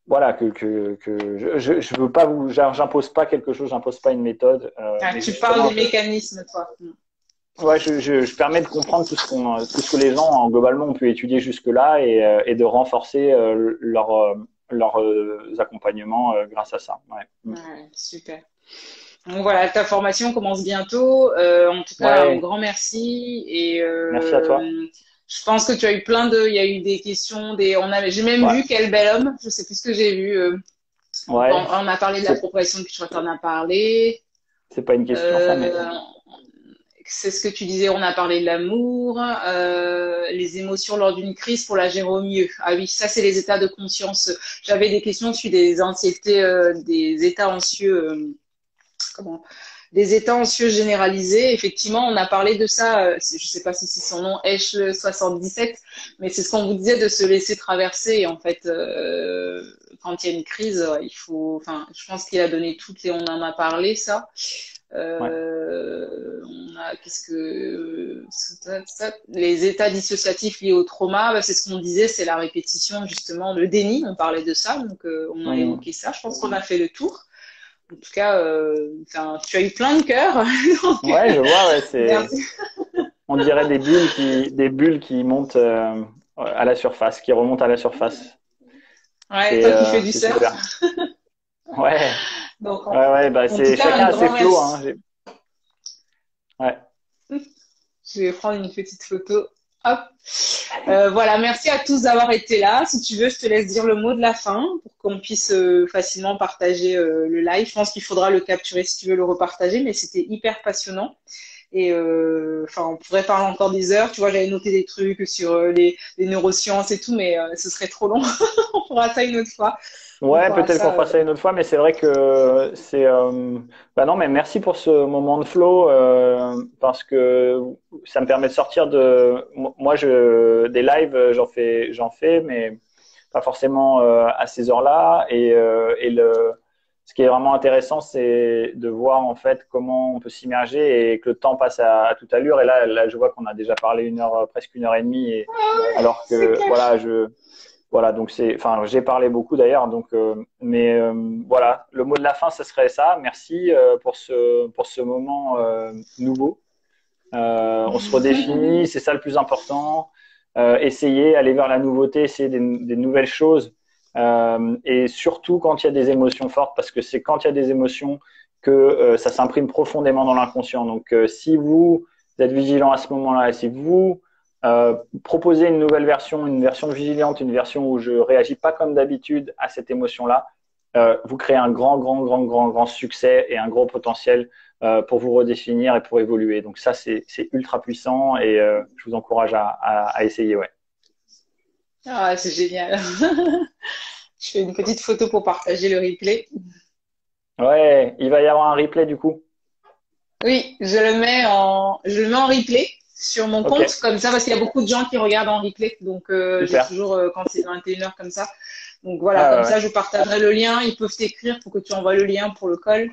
voilà, je veux pas j'impose pas quelque chose, j'impose pas une méthode. Tu parles des mécanismes, toi. Ouais, je permets de comprendre tout ce que les gens globalement ont pu étudier jusque-là, et de renforcer leurs accompagnements grâce à ça. Ouais. Ouais, super. Donc voilà, ta formation commence bientôt. En tout cas, un grand merci. Et merci à toi. je pense que tu as eu il y a eu des questions, j'ai même vu Quel bel homme. Je sais plus ce que j'ai vu. On a parlé de l'appropriation culturelle, tu en as parlé. C'est pas une question, ça, mais. C'est ce que tu disais, on a parlé de l'amour, les émotions lors d'une crise pour la gérer au mieux. Ah oui, ça c'est les états de conscience. J'avais des questions sur des anxiétés, des états anxieux, des états anxieux généralisés. Effectivement, on a parlé de ça. Je sais pas si c'est son nom, Eschle 77, mais c'est ce qu'on vous disait de se laisser traverser. Et en fait, quand il y a une crise, il faut. Enfin, je pense qu'il a donné on en a parlé ça. Les états dissociatifs liés au trauma, c'est ce qu'on disait, c'est la répétition, justement, le déni, on parlait de ça, donc on a évoqué ça, je pense qu'on a fait le tour. En tout cas, tu as eu plein de cœurs. Ouais, je vois, on dirait des bulles qui montent à la surface, qui remontent à la surface. Ouais, toi qui fais du surf. Ouais. Donc, chacun a ses flots, hein. Ouais. Je vais prendre une petite photo. Hop. Voilà, merci à tous d'avoir été là. Si tu veux, je te laisse dire le mot de la fin pour qu'on puisse facilement partager le live. Je pense qu'il faudra le capturer si tu veux le repartager, mais c'était hyper passionnant. Et on pourrait parler encore des heures. Tu vois, j'avais noté des trucs sur les neurosciences et tout, mais ce serait trop long. On fera ça une autre fois. Ouais, peut-être qu'on fera ça une autre fois, mais c'est vrai que c'est. Non, mais merci pour ce moment de flow, parce que ça me permet de sortir de. Moi, des lives, j'en fais, mais pas forcément à ces heures-là. Ce qui est vraiment intéressant, c'est de voir en fait comment on peut s'immerger et que le temps passe à toute allure. Et là, je vois qu'on a déjà parlé presque 1 heure et demie, alors que voilà, donc j'ai parlé beaucoup d'ailleurs, donc voilà, le mot de la fin, ce serait ça. Merci pour ce moment nouveau. On se redéfinit, c'est ça le plus important. Essayer, aller vers la nouveauté, essayer des nouvelles choses, et surtout quand il y a des émotions fortes, parce que c'est quand il y a des émotions que ça s'imprime profondément dans l'inconscient. Donc si vous êtes vigilant à ce moment-là, et si vous proposer une nouvelle version, une version vigilante, une version où je réagis pas comme d'habitude à cette émotion-là, vous créez un grand succès et un gros potentiel pour vous redéfinir et pour évoluer. Donc ça, c'est ultra puissant, et je vous encourage à essayer. Ouais. Ah, c'est génial. Je fais une petite photo pour partager le replay. Ouais, il va y avoir un replay du coup. Oui, je le mets en replay sur mon compte, comme ça, parce qu'il y a beaucoup de gens qui regardent en replay. Donc, j'ai toujours, quand c'est 21h comme ça. Donc, voilà, ça, je partagerai le lien. Ils peuvent t'écrire pour que tu envoies le lien pour le call,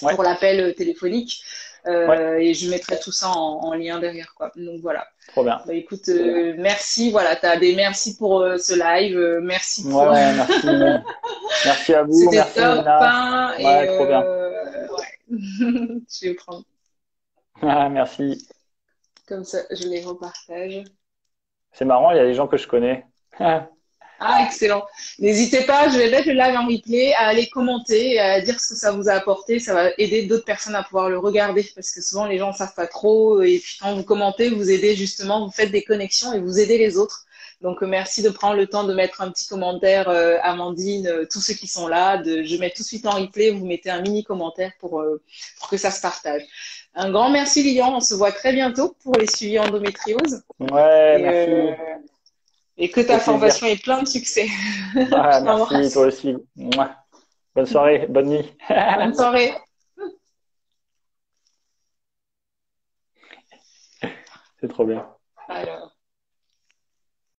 pour l'appel téléphonique. Et je mettrai tout ça en lien derrière, quoi. Donc, voilà. Trop bien. Bah, écoute, merci. Voilà, merci pour ce live. Merci pour. Merci. Merci à vous. C'était merci, top. Nina. Trop bien. Je vais prendre. Merci. Comme ça, je les repartage. C'est marrant, il y a des gens que je connais. Ah, excellent. N'hésitez pas, je vais mettre le live en replay, à aller commenter, et à dire ce que ça vous a apporté. Ça va aider d'autres personnes à pouvoir le regarder parce que souvent les gens ne savent pas trop. Et puis quand vous commentez, vous aidez justement, vous faites des connexions et vous aidez les autres. Donc merci de prendre le temps de mettre un petit commentaire, Amandine, tous ceux qui sont là. Je mets tout de suite en replay, vous mettez un mini commentaire pour que ça se partage. Un grand merci Lilian, on se voit très bientôt pour les suivis endométriose. Ouais, Et, merci. et que Au ta plaisir. formation ait plein de succès. Ah, Je merci, toi t'embrasse. aussi. Mouah. Bonne soirée, bonne nuit. Bonne soirée. C'est trop bien. Alors.